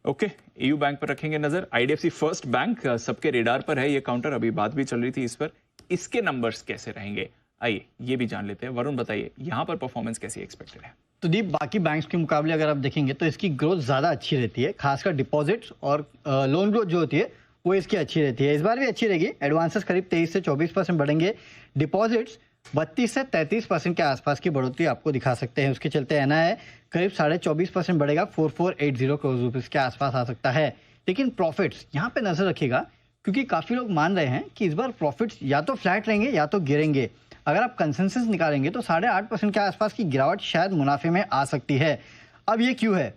ओके, AU बैंक पर रखेंगे नजर। IDFC फर्स्ट बैंक सबके रेडार पर है, ये काउंटर अभी बात भी चल रही थी इस पर, इसके नंबर्स कैसे रहेंगे आइए ये भी जान लेते हैं। वरुण बताइए यहाँ पर परफॉर्मेंस कैसी एक्सपेक्टेड है। तो दीप, बाकी बैंक्स के मुकाबले अगर आप देखेंगे तो इसकी ग्रोथ ज़्यादा अच्छी रहती है, खासकर डिपॉजिट्स और लोन ग्रोथ जो होती है वो इसकी अच्छी रहती है। इस बार भी अच्छी रहेगी। एडवांसेस करीब 23 से 24% बढ़ेंगे, डिपॉजिट्स 32 से 33% के आसपास की बढ़ोतरी आपको दिखा सकते हैं। उसके चलते NII करीब 24.5% बढ़ेगा, 4480 करोड़ रुपीज़ के आसपास आ सकता है। लेकिन प्रॉफिट्स यहाँ पे नजर रखिएगा, क्योंकि काफ़ी लोग मान रहे हैं कि इस बार प्रॉफिट्स या तो फ्लैट रहेंगे या तो गिरेंगे। अगर आप कंसेंसस निकालेंगे तो 8.5% के आसपास की गिरावट शायद मुनाफे में आ सकती है। अब ये क्यों है?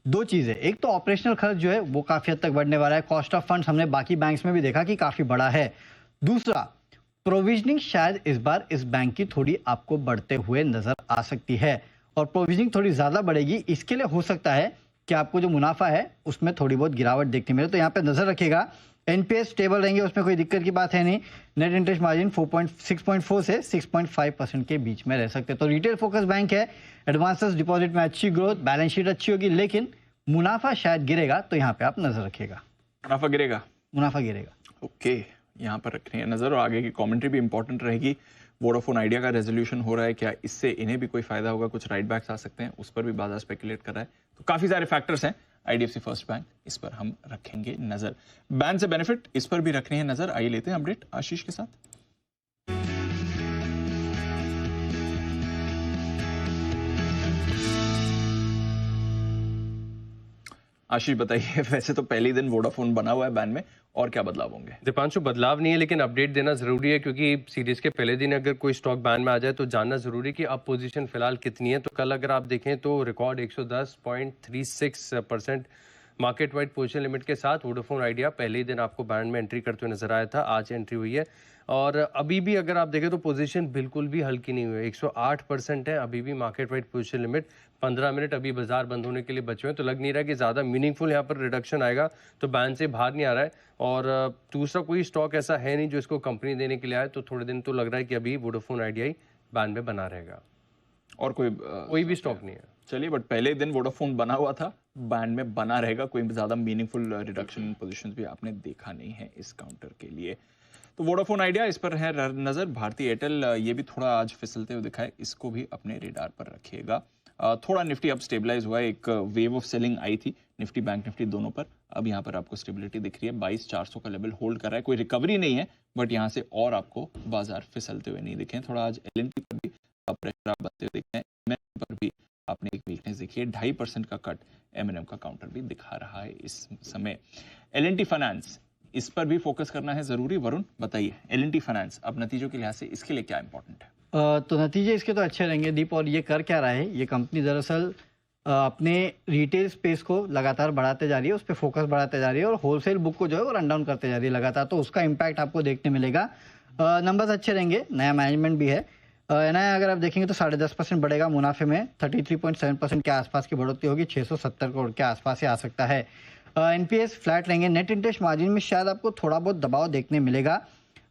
दो चीज़ें, एक तो ऑपरेशनल खर्च जो है वो काफ़ी हद तक बढ़ने वाला है, कॉस्ट ऑफ फंड्स हमने बाकी बैंक्स में भी देखा कि काफ़ी बड़ा है। दूसरा, प्रोविजनिंग शायद इस बार इस बैंक की थोड़ी आपको बढ़ते हुए नजर आ सकती है, और प्रोविजनिंग थोड़ी ज़्यादा बढ़ेगी, इसके लिए हो सकता है कि आपको जो मुनाफा है उसमें थोड़ी बहुत गिरावट देखने मिले। तो यहाँ पे नजर रखिएगा। NPS स्टेबल रहेंगे, उसमें कोई दिक्कत की बात है नहीं। नेट इंटरेस्ट मार्जिन 6.4 से 6.5% के बीच में रह सकते हैं। तो रिटेल फोकस बैंक है, एडवांसेस डिपॉजिट में अच्छी ग्रोथ, बैलेंस शीट अच्छी होगी, लेकिन मुनाफा शायद गिरेगा, तो यहाँ पे आप नजर रखिएगा। मुनाफा गिरेगा, मुनाफा गिरेगा। ओके, यहाँ पर रखनी है नजर। और आगे की कमेंट्री भी इंपॉर्टेंट रहेगी। वोडाफोन आइडिया का रेजोल्यूशन हो रहा है, क्या इससे इन्हें भी कोई फायदा होगा, कुछ राइट बैक्स आ सकते हैं, उस पर भी बाजार स्पेकुलेट कर रहा है। तो काफी सारे फैक्टर्स हैं। IDFC फर्स्ट बैंक, इस पर हम रखेंगे नजर। बैन से बेनिफिट, इस पर भी रखनी है नजर। आइए लेते हैं अपडेट आशीष के साथ। आशीष बताइए, वैसे तो पहले ही दिन वोडाफोन बना हुआ है बैन में, और क्या बदलाव होंगे? दीपांशु, बदलाव नहीं है, लेकिन अपडेट देना जरूरी है, क्योंकि सीरीज के पहले दिन अगर कोई स्टॉक बैन में आ जाए तो जानना जरूरी है कि अब पोजीशन फिलहाल कितनी है। तो कल अगर आप देखें तो record 110.36% market wide position limit के साथ वोडाफोन आइडिया पहले ही दिन आपको बैंड में एंट्री करते हुए नजर आया था, आज एंट्री हुई है और अभी भी अगर आप देखें तो पोजीशन बिल्कुल भी हल्की नहीं हुई है, 108% है अभी भी market wide position limit. 15 minute अभी बाजार बंद होने के लिए बचे हुए हैं, तो लग नहीं रहा कि ज़्यादा मीनिंगफुल यहाँ पर रिडक्शन आएगा, तो बैंड से बाहर नहीं आ रहा है। और दूसरा कोई स्टॉक ऐसा है नहीं जो इसको कंपनी देने के लिए आए, तो थोड़े दिन तो लग रहा है कि अभी वोडाफोन आइडिया ही बैंड में बना रहेगा और कोई भी स्टॉक नहीं है। चलिए, बट पहले दिन वोडाफोन बना हुआ था, बैंड में बना रहेगा, कोई ज़्यादा मीनिंगफुल रिडक्शन इन पोजीशंस भी आपने देखा नहीं है इस काउंटर के लिए। तो वोडाफोन आइडिया इस पर है नज़र। भारतीय एयरटेल ये भी थोड़ा आज फिसलते हुए दिखा है, इसको भी अपने रेडार पर रखिएगा। थोड़ा निफ्टी अब स्टेबलाइज हुआ है, एक वेव ऑफ सेलिंग आई थी निफ्टी बैंक निफ्टी दोनों पर, अब यहाँ पर आपको स्टेबिलिटी दिख रही है, 22,400 का लेवल होल्ड कर रहा है, कोई रिकवरी नहीं है बट यहाँ से और आपको बाजार फिसलते हुए नहीं दिखे। थोड़ा आज एलएनटी पर भी प्रेशर आप बनते हुए दिखे हैं, एमएनएम पर भी आपने एक वीकनेस देखी है, 2.5% का कट एमएनएम का काउंटर भी दिखा रहा है इस समय। एलएनटी फाइनेंस, इस पर भी फोकस करना है जरूरी। वरुण बताइए, एलएनटी फाइनेंस अब नतीजों के लिहाज से इसके लिए क्या इंपॉर्टेंट है? तो नतीजे इसके तो अच्छे रहेंगे दीप, और ये कर क्या रहा है, ये कंपनी दरअसल अपने रिटेल स्पेस को लगातार बढ़ाते जा रही है, उस पर फोकस बढ़ाते जा रही है और होलसेल बुक को जो है वो रन डाउन करते जा रही है लगातार, तो उसका इम्पैक्ट आपको देखने मिलेगा। नंबर्स अच्छे रहेंगे, नया मैनेजमेंट भी है। एनआई अगर आप देखेंगे तो 10.5% बढ़ेगा, मुनाफे में 33.7% के आसपास की बढ़ोतरी होगी, 670 करोड़ के आसपास ही आ सकता है। एनपीएस फ्लैट रहेंगे, नेट इंटरेस्ट मार्जिन में शायद आपको थोड़ा बहुत दबाव देखने मिलेगा,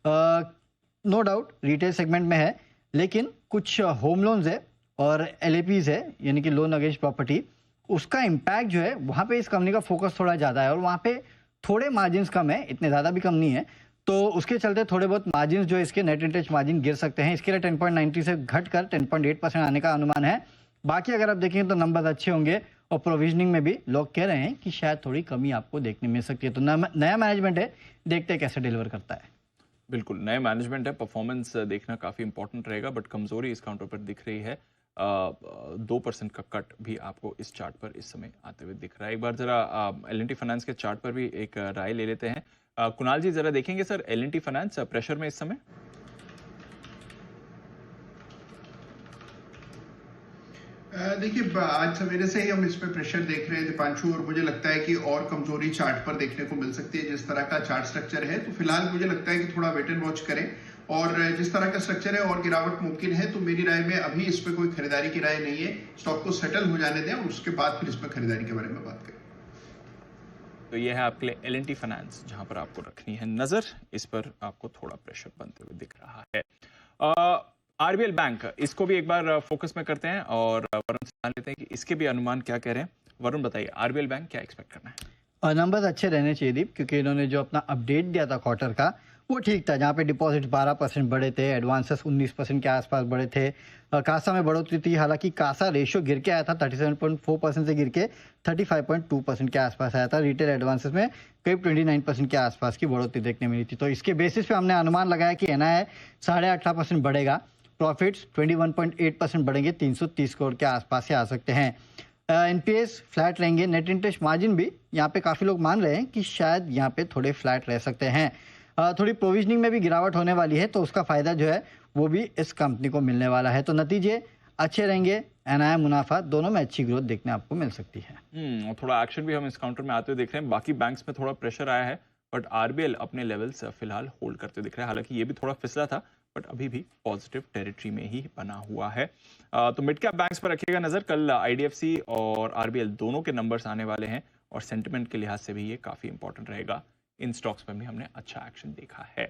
नो डाउट रिटेल सेगमेंट में है, लेकिन कुछ होम लोन्स है और एलएपीज है, यानी कि लोन अगेंस्ट प्रॉपर्टी, उसका इम्पैक्ट जो है वहाँ पे इस कंपनी का फोकस थोड़ा ज़्यादा है और वहाँ पे थोड़े मार्जिन्स कम है, इतने ज़्यादा भी कम नहीं है, तो उसके चलते थोड़े बहुत मार्जिन्स जो इसके नेट इंटरेस्ट मार्जिन गिर सकते हैं। इसके लिए 10.90 से घटकर 10.8% आने का अनुमान है। बाकी अगर आप देखेंगे तो नंबर्स अच्छे होंगे और प्रोविजनिंग में भी लोग कह रहे हैं कि शायद थोड़ी कमी आपको देखने मिल सकती है। तो नया मैनेजमेंट है, देखते हैं कैसे डिलीवर करता है। बिल्कुल नया मैनेजमेंट है, परफॉर्मेंस देखना काफ़ी इंपॉर्टेंट रहेगा, बट कमजोरी इस काउंटर पर दिख रही है। 2% का कट भी आपको इस चार्ट पर इस समय आते हुए दिख रहा है। एक बार जरा एलएनटी फाइनेंस के चार्ट पर भी एक राय ले लेते हैं। कुणाल जी जरा देखेंगे सर, एलएनटी फाइनेंस प्रेशर में इस समय? देखिए, आज सवेरे से ही हम इस पे प्रेशर देख रहे हैं दीपांशु, और मुझे लगता है कि और कमजोरी चार्ट पर देखने को मिल सकती है जिस तरह का चार्ट स्ट्रक्चर है। तो फिलहाल मुझे लगता है कि थोड़ा वेट एंड वॉच करें, और जिस तरह का स्ट्रक्चर है और गिरावट मुमकिन है, तो मेरी राय में अभी इस पे कोई खरीदारी की राय नहीं है। स्टॉक को सेटल हो जाने दें और उसके बाद फिर इस पर खरीदारी के बारे में बात करें। तो ये है आपके लिए एलएनटी फाइनेंस, जहां पर आपको रखनी है नजर, इस पर आपको थोड़ा प्रेशर बनते हुए दिख रहा है। आरबीएल बैंक, इसको भी एक बार फोकस में करते हैं और वरुण से जान लेते हैं कि इसके भी अनुमान क्या कह रहे हैं। वरुण बताइए, आरबीएल बैंक क्या एक्सपेक्ट करना है? नंबर्स अच्छे रहने चाहिए दीप, क्योंकि इन्होंने जो अपना अपडेट दिया था क्वार्टर का वो ठीक था, जहाँ पे डिपॉजिट 12% बढ़े थे, एडवांसेस 19% के आसपास बढ़े थे, कासा में बढ़ोतरी थी, हालांकि कासा रेशियो गिर के आया था, 37.4% से गिर के 35.2% के आसपास आया था। रिटेल एडवांसेस में करीब 29% के आसपास की बढ़ोतरी देखने मिली थी। तो इसके बेसिस पे हमने अनुमान लगाया कि एनआई 8.5% बढ़ेगा, प्रॉफिट्स 21.8% बढ़ेंगे, 330 करोड़ के आसपास से आ सकते हैं। एनपीएस फ्लैट रहेंगे, नेट इंटरेस्ट मार्जिन भी यहाँ पे काफ़ी लोग मान रहे हैं कि शायद यहाँ पे थोड़े फ्लैट रह सकते हैं। थोड़ी प्रोविजनिंग में भी गिरावट होने वाली है, तो उसका फायदा जो है वो भी इस कंपनी को मिलने वाला है। तो नतीजे अच्छे रहेंगे, एनआई मुनाफा दोनों में अच्छी ग्रोथ देखने आपको मिल सकती है। और थोड़ा एक्शन भी हम इस काउंटर में आते हुए देख रहे हैं। बाकी बैंक्स में थोड़ा प्रेशर आया है, बट आरबीएल अपने लेवल्स फिलहाल होल्ड करते दिख रहा है। हालांकि ये भी थोड़ा फिसला था, बट अभी भी पॉजिटिव टेरिटरी में ही बना हुआ है। तो मिड कैप बैंक्स पर रखिएगा नजर, कल आईडीएफसी और आरबीएल दोनों के नंबर्स आने वाले हैं और सेंटिमेंट के लिहाज से भी ये काफी इंपॉर्टेंट रहेगा। इन स्टॉक्स पर भी हमने अच्छा एक्शन देखा है।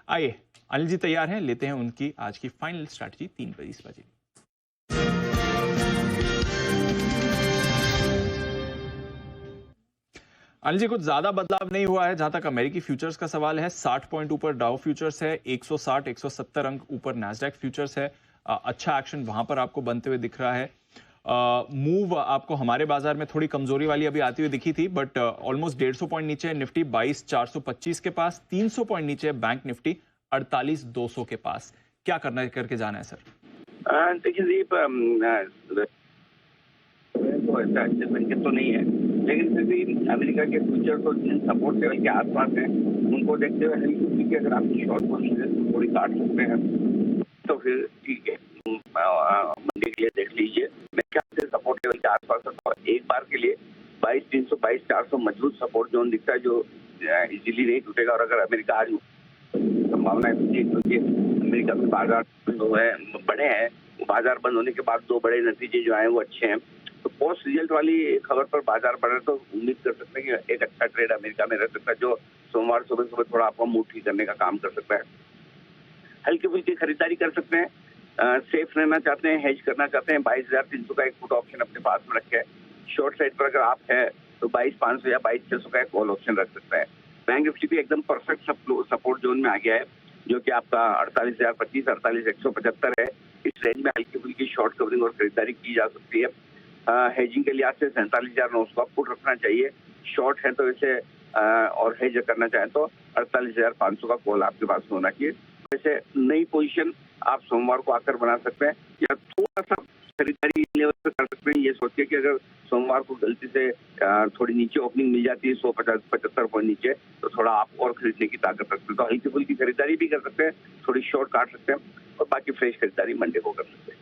आइए, अनिल जी तैयार हैं, लेते हैं उनकी आज की फाइनल स्ट्रैटेजी 3:20 बजे। अनिल जी, कुछ ज्यादा बदलाव नहीं हुआ है जहां तक अमेरिकी फ्यूचर्स का सवाल है। 60 पॉइंट ऊपर डाउ फ्यूचर्स है, 160-170 अंक ऊपर नैस्डैक फ्यूचर्स है। अच्छा एक्शन वहां पर आपको बनते हुए दिख रहा है। मूव आपको हमारे बाजार में थोड़ी कमजोरी वाली अभी आती हुई दिखी थी, बट ऑलमोस्ट 150 पॉइंट नीचे है निफ्टी 22,425 के पास, 300 पॉइंट नीचे है बैंक निफ्टी 48,200 के पास। क्या करना करके जाना है सर? देखिए दीप, तो ऐसा अच्छे संकेत तो नहीं है, लेकिन फिर भी अमेरिका के फ्यूचर तो जिन सपोर्ट लेवल के आसपास हैं उनको देखते हुए हल्की की अगर आपकी शॉर्ट पोजीशन थोड़ी काट सकते हैं तो फिर ठीक है, मंडे के लिए देख लीजिए। मेरे ख्याल से सपोर्ट लेवल के आसपास एक बार के लिए 22,300 22,400 मजबूत सपोर्ट जोन दिखता है जो इजीली नहीं टूटेगा। और अगर अमेरिका आज संभावना है क्योंकि अमेरिका में बाजार बड़े हैं, बाजार बंद होने के बाद दो बड़े नतीजे जो आए वो अच्छे हैं, तो पोस्ट रिजल्ट वाली खबर पर बाजार बढ़े तो उम्मीद कर सकते हैं कि एक अच्छा ट्रेड अमेरिका में रह सकता है जो सोमवार सुबह सुबह थोड़ा आपको मूड ठीक करने का काम कर सकता है। हल्की फुल्की खरीदारी कर सकते हैं, सेफ रहना चाहते हैं, हेज करना चाहते हैं, 22,300 का एक पुट ऑप्शन अपने पास में रखे है। शॉर्ट साइड पर अगर आप है तो 22,500 या 22,600 का एक कॉल ऑप्शन रख सकता है। बैंक निफ्टी भी एकदम परफेक्ट सपोर्ट जोन में आ गया है जो कि आपका 48,025 48,175 है। इस रेंज में हल्की फुल्की शॉर्ट कवरिंग और खरीदारी की जा सकती है। हेजिंग के लिहाज से 47,900 का पुट रखना चाहिए, शॉर्ट है तो इसे और हेज करना चाहें तो 48,500 का कॉल आपके पास होना चाहिए। वैसे नई पोजीशन आप सोमवार को आकर बना सकते हैं या थोड़ा सा खरीदारी लेवल पे कर सकते हैं, ये सोच के कि अगर सोमवार को गलती से थोड़ी नीचे ओपनिंग मिल जाती है 150-75 पॉइंट नीचे तो थोड़ा आप और खरीदने की ताकत रखते हैं। तो हल्की फुल्की खरीदारी भी कर सकते हैं, थोड़ी शॉर्ट काट सकते हैं और बाकी फ्रेश खरीदारी मंडे को कर सकते हैं।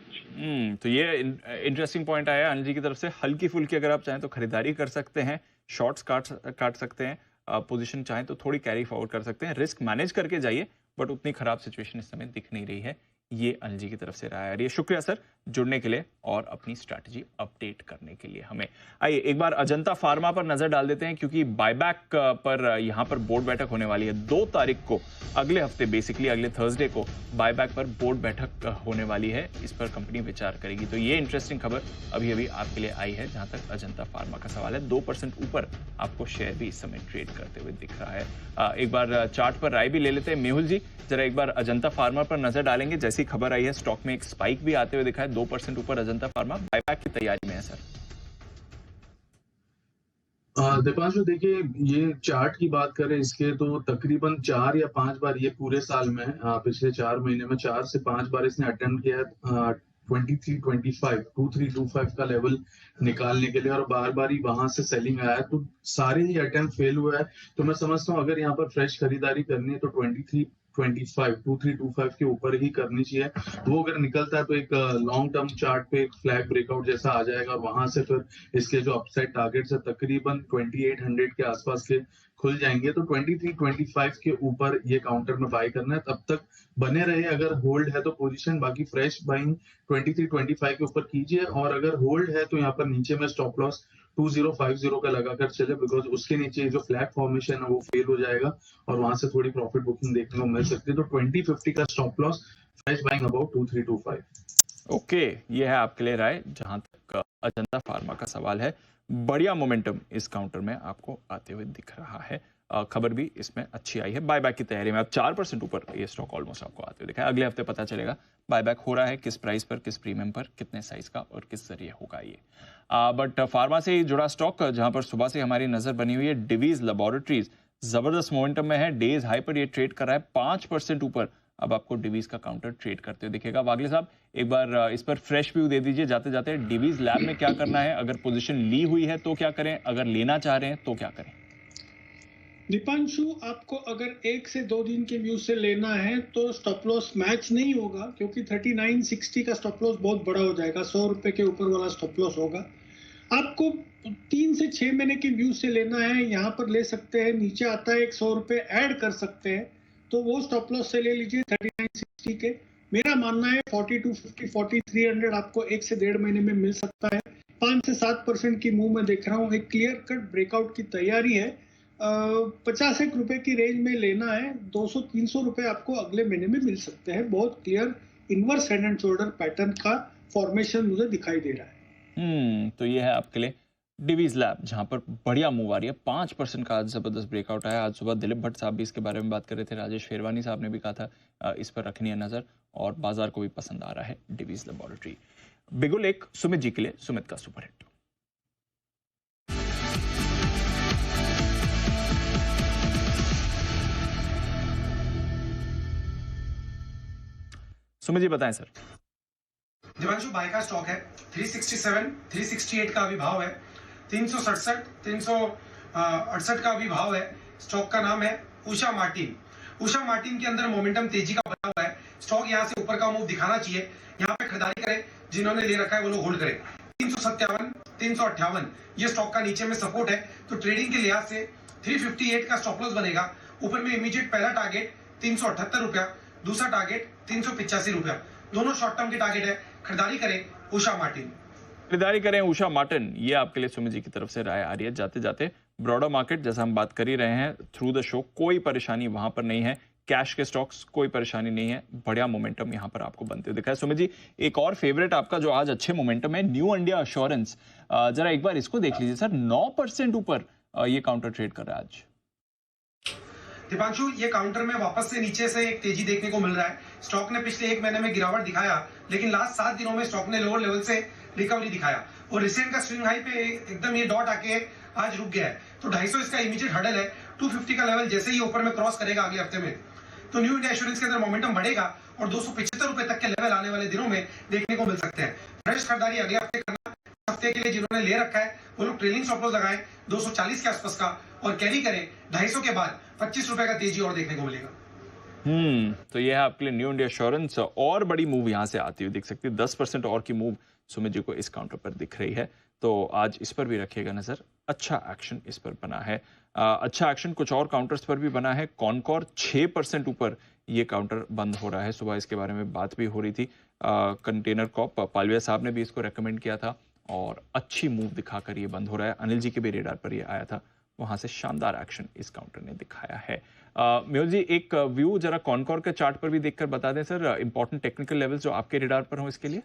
तो ये इंटरेस्टिंग पॉइंट आया अनिल जी की तरफ से। हल्की फुल्की अगर आप चाहें तो खरीदारी कर सकते हैं, शॉर्ट्स काट सकते हैं, पोजीशन चाहें तो थोड़ी कैरी फॉरवर्ड कर सकते हैं, रिस्क मैनेज करके जाइए, बट उतनी खराब सिचुएशन इस समय दिख नहीं रही है। ये अनिल जी की तरफ से रहा है। और ये शुक्रिया सर जुड़ने के लिए और अपनी स्ट्रैटेजी अपडेट करने के लिए हमें। आइए एक बार अजंता फार्मा पर नजर डाल देते हैं क्योंकि बायबैक पर यहाँ पर बोर्ड बैठक होने वाली है 2 तारीख को, अगले हफ्ते बेसिकली अगले थर्सडे को बायबैक पर बोर्ड बैठक होने वाली है। इस पर कंपनी विचार करेगी। तो ये इंटरेस्टिंग खबर अभी अभी आपके लिए आई है जहां तक अजंता फार्मा का सवाल है। 2% ऊपर आपको शेयर भी इस समय ट्रेड करते हुए दिख रहा है। एक बार चार्ट पर राय भी ले लेते हैं। मेहुल जी जरा एक बार अजंता फार्मा पर नजर डालेंगे। जैसी खबर आई है स्टॉक में एक स्पाइक भी आते हुए दिखा है, 2% ऊपर अजंता फार्मा, बायबैक की तैयारी में है सर। दीपांशु देखिए, ये चार्ट की बात करें इसके तो तकरीबन 4 या 5 बार ये पूरे साल में पिछले 4 महीने में 4 से 5 बार इसने अटेम्प्ट किया 2325 का लेवल निकालने के लिए और बार बार ही वहां से सेलिंग आया है, तो सारे ही अटेम्प्ट फेल हुआ है। तो मैं समझता हूँ अगर यहाँ पर फ्रेश खरीदारी करनी है तो 2325 के ऊपर ही करनी चाहिए। वो अगर निकलता है तो एक लॉन्ग टर्म चार्ट पे एक फ्लैग ब्रेकआउट जैसा आ जाएगा और वहां से फिर इसके जो अपसाइड टारगेट्स है तकरीबन 2800 के आसपास के खुल जाएंगे। तो 2325 के ऊपर ये काउंटर में बाय करना है, तब तक बने रहे। अगर होल्ड है तो पोजीशन, बाकी फ्रेश बाइंग 2325 के ऊपर कीजिए और अगर होल्ड है तो यहाँ पर नीचे में स्टॉप लॉस 2050 का लगाकर चले, बिकॉज उसके नीचे जो फ्लैग फॉर्मेशन है वो फेल हो जाएगा और वहां से थोड़ी प्रॉफिट बुकिंग देखने को मिल सकती है। तो 2050 का stop loss, fresh buying about 2325। Okay, ये है आपके लिए राय जहां तक अजंता फार्मा का सवाल है। बढ़िया मोमेंटम इस काउंटर में आपको आते हुए दिख रहा है। खबर भी इसमें अच्छी आई है। बायबैक की तैयारी में अब 4% ऊपर ये स्टॉक ऑलमोस्ट आपको आते हुए दिखा है। अगले हफ्ते पता चलेगा बायबैक हो रहा है किस प्राइस पर, किस प्रीमियम पर, कितने साइज का और किस जरिए होगा ये। बट फार्मा से ही जुड़ा स्टॉक जहां पर सुबह से हमारी नजर बनी हुई है, डिवीज लैबोरेटरीज जबरदस्त मोमेंटम में है। डेज हाई पर ये ट्रेड कर रहा है 5% ऊपर। अब आपको डिवीज का काउंटर ट्रेड करते हुए दिखेगा। वागले साहब एक बार इस पर फ्रेश व्यू दे दीजिए जाते जाते। डिवीज लैब में क्या करना है, अगर पोजीशन ली हुई है तो क्या करें, अगर लेना चाह रहे हैं तो क्या करें? दीपांशु, आपको अगर 1 से 2 दिन के व्यू से लेना है तो स्टॉप लॉस मैच नहीं होगा क्योंकि 3960 का स्टॉप लॉस बहुत बड़ा हो जाएगा, 100 रुपए के ऊपर वाला स्टॉप लॉस होगा। आपको 3 से 6 महीने के व्यू से लेना है, यहाँ पर ले सकते हैं। नीचे आता है 100 रुपए ऐड कर सकते हैं, तो वो स्टॉप लॉस से ले लीजिए 3960 के। मेरा मानना है 4250 4300 आपको 1 से 1.5 महीने में मिल सकता है। 5 से 7% की मूव में देख रहा हूँ। एक क्लियर कट ब्रेकआउट की तैयारी है। 50 रुपए की रेंज में लेना है। 200-300 रुपए आपको अगले महीने में मिल सकते हैं। बहुत clear inverse head and shoulder pattern का फॉर्मेशन मुझे दिखाई दे रहा है। तो ये है आपके लिए डिवीज लैब जहां पर बढ़िया मूव आ रही है। 5% का आज जबरदस्त ब्रेकआउट आया। आज सुबह दिलीप भट्ट साहब भी इसके बारे में बात कर रहे थे, राजेश फेरवानी साहब ने भी कहा था इस पर रखनी है नजर और बाजार को भी पसंद आ रहा है डिवीज लैबोरेटरी। बिगुल एक सुमित जी के लिए, सुमित का सुपरहिट। सुमित जी बताएं सर। दिवांशु, बाय का स्टॉक है 367 368 का अभी भाव है। 367 368 का अभी भाव है। स्टॉक का नाम है उषा मार्टिन। उषा मार्टिन के अंदर मोमेंटम तेजी का बना हुआ है। स्टॉक यहां से ऊपर का मूव दिखाना चाहिए। यहां पे खरीदारी करें, जिन्होंने ले रखा है वो लोग होल्ड करें। 357 358 ये स्टॉक का नीचे में सपोर्ट है, तो ट्रेडिंग के लिहाज से 358 का स्टॉप लॉस बनेगा। ऊपर में इमीडिएट पहला टारगेट 378 रुपया, दूसरा टारगेट 385 रुपया, दोनों शॉर्ट टर्म के टारगेट है। खरीदारी करें उषा मार्टिन। खरीदारी करें उषा मार्टिन, ये आपके लिए सुमित जी की तरफ से राय आ रही है। जाते जाते ब्रॉडर मार्केट जैसा हम बात कर ही रहे हैं थ्रू द शो, कोई परेशानी वहां पर नहीं है। कैश के स्टॉक्स कोई परेशानी नहीं है, बढ़िया मोमेंटम यहां पर आपको बनते हुए दिखा है। सुमित जी, एक और फेवरेट आपका जो आज अच्छे मोमेंटम है, न्यू इंडिया एश्योरेंस, जरा एक बार इसको देख लीजिए सर। 9% ऊपर ये काउंटर ट्रेड कर रहा है आज। दीपांशु, ये काउंटर में वापस से नीचे से एक तेजी देखने को मिल रहा है। स्टॉक ने पिछले एक महीने में गिरावट दिखाया, लेकिन लास्ट 7 दिनों में स्टॉक ने लोअर लेवल से रिकवरी दिखाया और रिसेंट का स्विंग हाई पे एकदम ये डॉट आके आज रुक गया है। तो 250 इसका इमीडिएट हर्डल है। 250 का लेवल जैसे ही ऊपर में क्रॉस करेगा अगले हफ्ते में, तो न्यू इंडिया एश्योरेंस के अंदर मोमेंटम बढ़ेगा और 275 रुपए तक के लेवल आने वाले दिनों में देखने को मिल सकते हैं। फ्रेश खरीदारी अगले हफ्ते करना, हफ्ते के लिए जिन्होंने ले रखा है वो लोग ट्रेलिंग स्टॉप लॉस लगाएं 240 के आसपास का और कैरी करें। 250 के बाद 25 रुपए का तेजी और देखने को मिलेगा। तो ये है आपके लिए न्यू इंडिया एश्योरेंस। और बड़ी मूव यहां से आती हुई दिख सकती है, 10% और की मूव सुमित जी को इस काउंटर पर दिख रही है, तो आज इस पर भी रखिएगा नजर। अच्छा एक्शन इस पर बना है। अच्छा एक्शन कुछ और काउंटर्स पर भी बना है। कॉनकॉर 6% ऊपर ये काउंटर बंद हो रहा है। सुबह इसके बारे में बात भी हो रही थी। कंटेनर कॉप पालविया साहब ने भी इसको रेकमेंड किया था और अच्छी मूव दिखाकर ये बंद हो रहा है। अनिल जी के भी रेडार पर ये आया था, वहां से शानदार एक्शन इस काउंटर ने दिखाया है। मेहुल जी, एक व्यू जरा कॉनकॉर के चार्ट पर भी देखकर बता दें सर, इंपॉर्टेंट टेक्निकल लेवल्स जो आपके रेडार पर हो इसके लिए।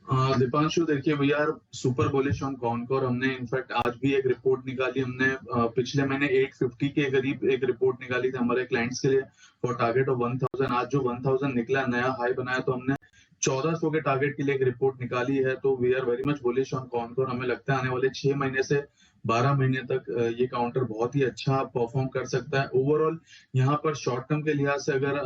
दीपांशु, देखिए we are super bullish on Concor. हमने इनफैक्ट आज भी एक रिपोर्ट निकाली, हमने पिछले महीने 850 के करीब एक रिपोर्ट निकाली थी हमारे क्लाइंट्स के लिए फॉर टारगेट ऑफ 1000। आज जो 1000 निकला, नया हाई बनाया, तो हमने 1400 के टारगेट के लिए एक रिपोर्ट निकाली है। तो we are very much bullish on Concor. हमें लगता है आने वाले 6 महीने से 12 महीने तक ये काउंटर बहुत ही अच्छा परफॉर्म कर सकता है। ओवरऑल यहाँ पर शॉर्ट टर्म के लिहाज से अगर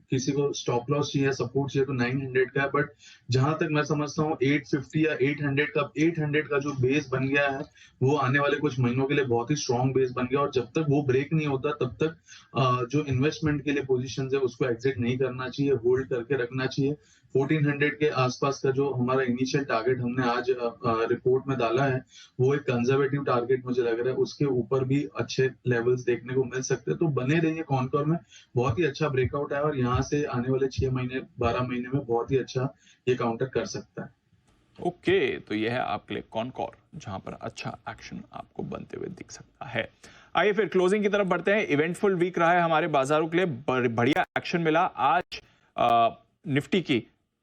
किसी को स्टॉप लॉस चाहिए, सपोर्ट चाहिए, तो 900 का है। बट जहां तक मैं समझता हूँ 850 या 800 का जो बेस बन गया है वो आने वाले कुछ महीनों के लिए बहुत ही स्ट्रॉन्ग बेस बन गया। और जब तक वो ब्रेक नहीं होता तब तक जो इन्वेस्टमेंट के लिए पोजीशन है उसको एग्जिट नहीं करना चाहिए, होल्ड करके रखना चाहिए। 1400 के आसपास का जो हमारा इनिशियल टारगेट हमने आज रिपोर्ट में डाला है वो एक कंजर्वेटिव टारगेट मुझे लग रहा है। उसके ऊपर भी अच्छे लेवल्स देखने को मिल सकते हैं। तो बने रहिए कॉनकॉर में, बहुत ही अच्छा ब्रेकआउट है और यहाँ से आने वाले 6 महीने 12 महीने में बहुत ही अच्छा ये काउंटर कर सकता है। ओके, तो ये है आपके लिए कॉनकॉर, जहां पर अच्छा एक्शन आपको बनते हुए दिख सकता है। आइए फिर क्लोजिंग की तरफ बढ़ते हैं। इवेंटफुल वीक रहा है हमारे बाजारों के लिए, बढ़िया एक्शन मिला। आज निफ्टी की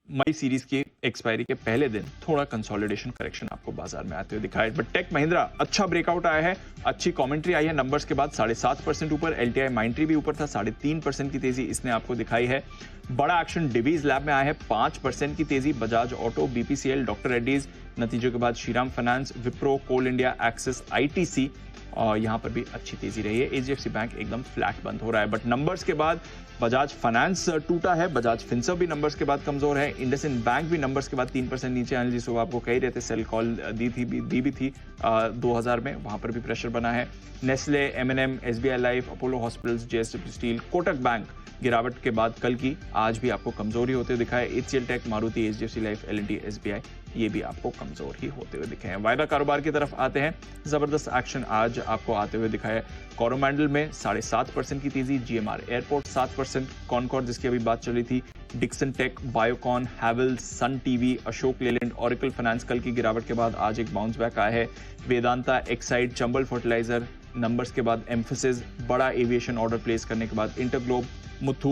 मई सीरीज की एक्सपायरी के पहले दिन थोड़ा कंसोलिडेशन करेक्शन आपको बाजार में आते हुए दिखा है। बट टेक महिंद्रा अच्छा ब्रेकआउट आया है, अच्छी कमेंट्री आई है नंबर्स के बाद। 7.5% ऊपर, एलटीआई माइंट्री भी ऊपर था, 3.5% की तेजी इसने आपको दिखाई है। बड़ा एक्शन डिवीज लैब में आया है, 5% की तेजी। Bajaj auto, BPCL, doctor Reddy's, नतीजों के बाद श्रीराम फाइनेंस, विप्रो, कोल इंडिया, एक्सिस, आईटीसी, और यहां पर भी अच्छी तेजी रही है। एचडीएफसी बैंक एकदम फ्लैट बंद हो रहा है। बट नंबर्स के बाद बजाज फाइनेंस टूटा है, बजाज फिनसर्व भी नंबर्स के बाद कमजोर है, इंडसइंड बैंक भी नंबर्स के बाद 3% नीचे। अनिल जी सुबह आपको कह ही रहे थे, सेल कॉल दी भी थी 2000 में, वहां पर भी प्रेशर बना है। Nestle, MNM, SBI life, Apollo hospitals, JSW steel, Kotak bank गिरावट के बाद कल की आज भी आपको कमजोरी होते हुए दिखाए। HCL tech, Maruti, HDFC life, LNT, SBI, ये भी आपको कमजोर ही होते हुए दिखे हैं। वायदा कारोबार की तरफ आते हैं, जबरदस्त एक्शन आज आपको आते हुए दिखाया। कोरोमंडल में 7.5% की तेजी, जीएमआर एयरपोर्ट 7%, कॉनकॉर जिसकी अभी बात चली थी, Dixon Tech, Biocon, Havells, Sun TV, Ashok Leyland, ऑरिकल फाइनेंस कल की गिरावट के बाद आज एक बाउंस बैक आया है। Vedanta, Exide, Chambal fertiliser numbers के बाद एम्फेसिस, बड़ा एविएशन ऑर्डर प्लेस करने के बाद इंटरग्लोब, मुथूट,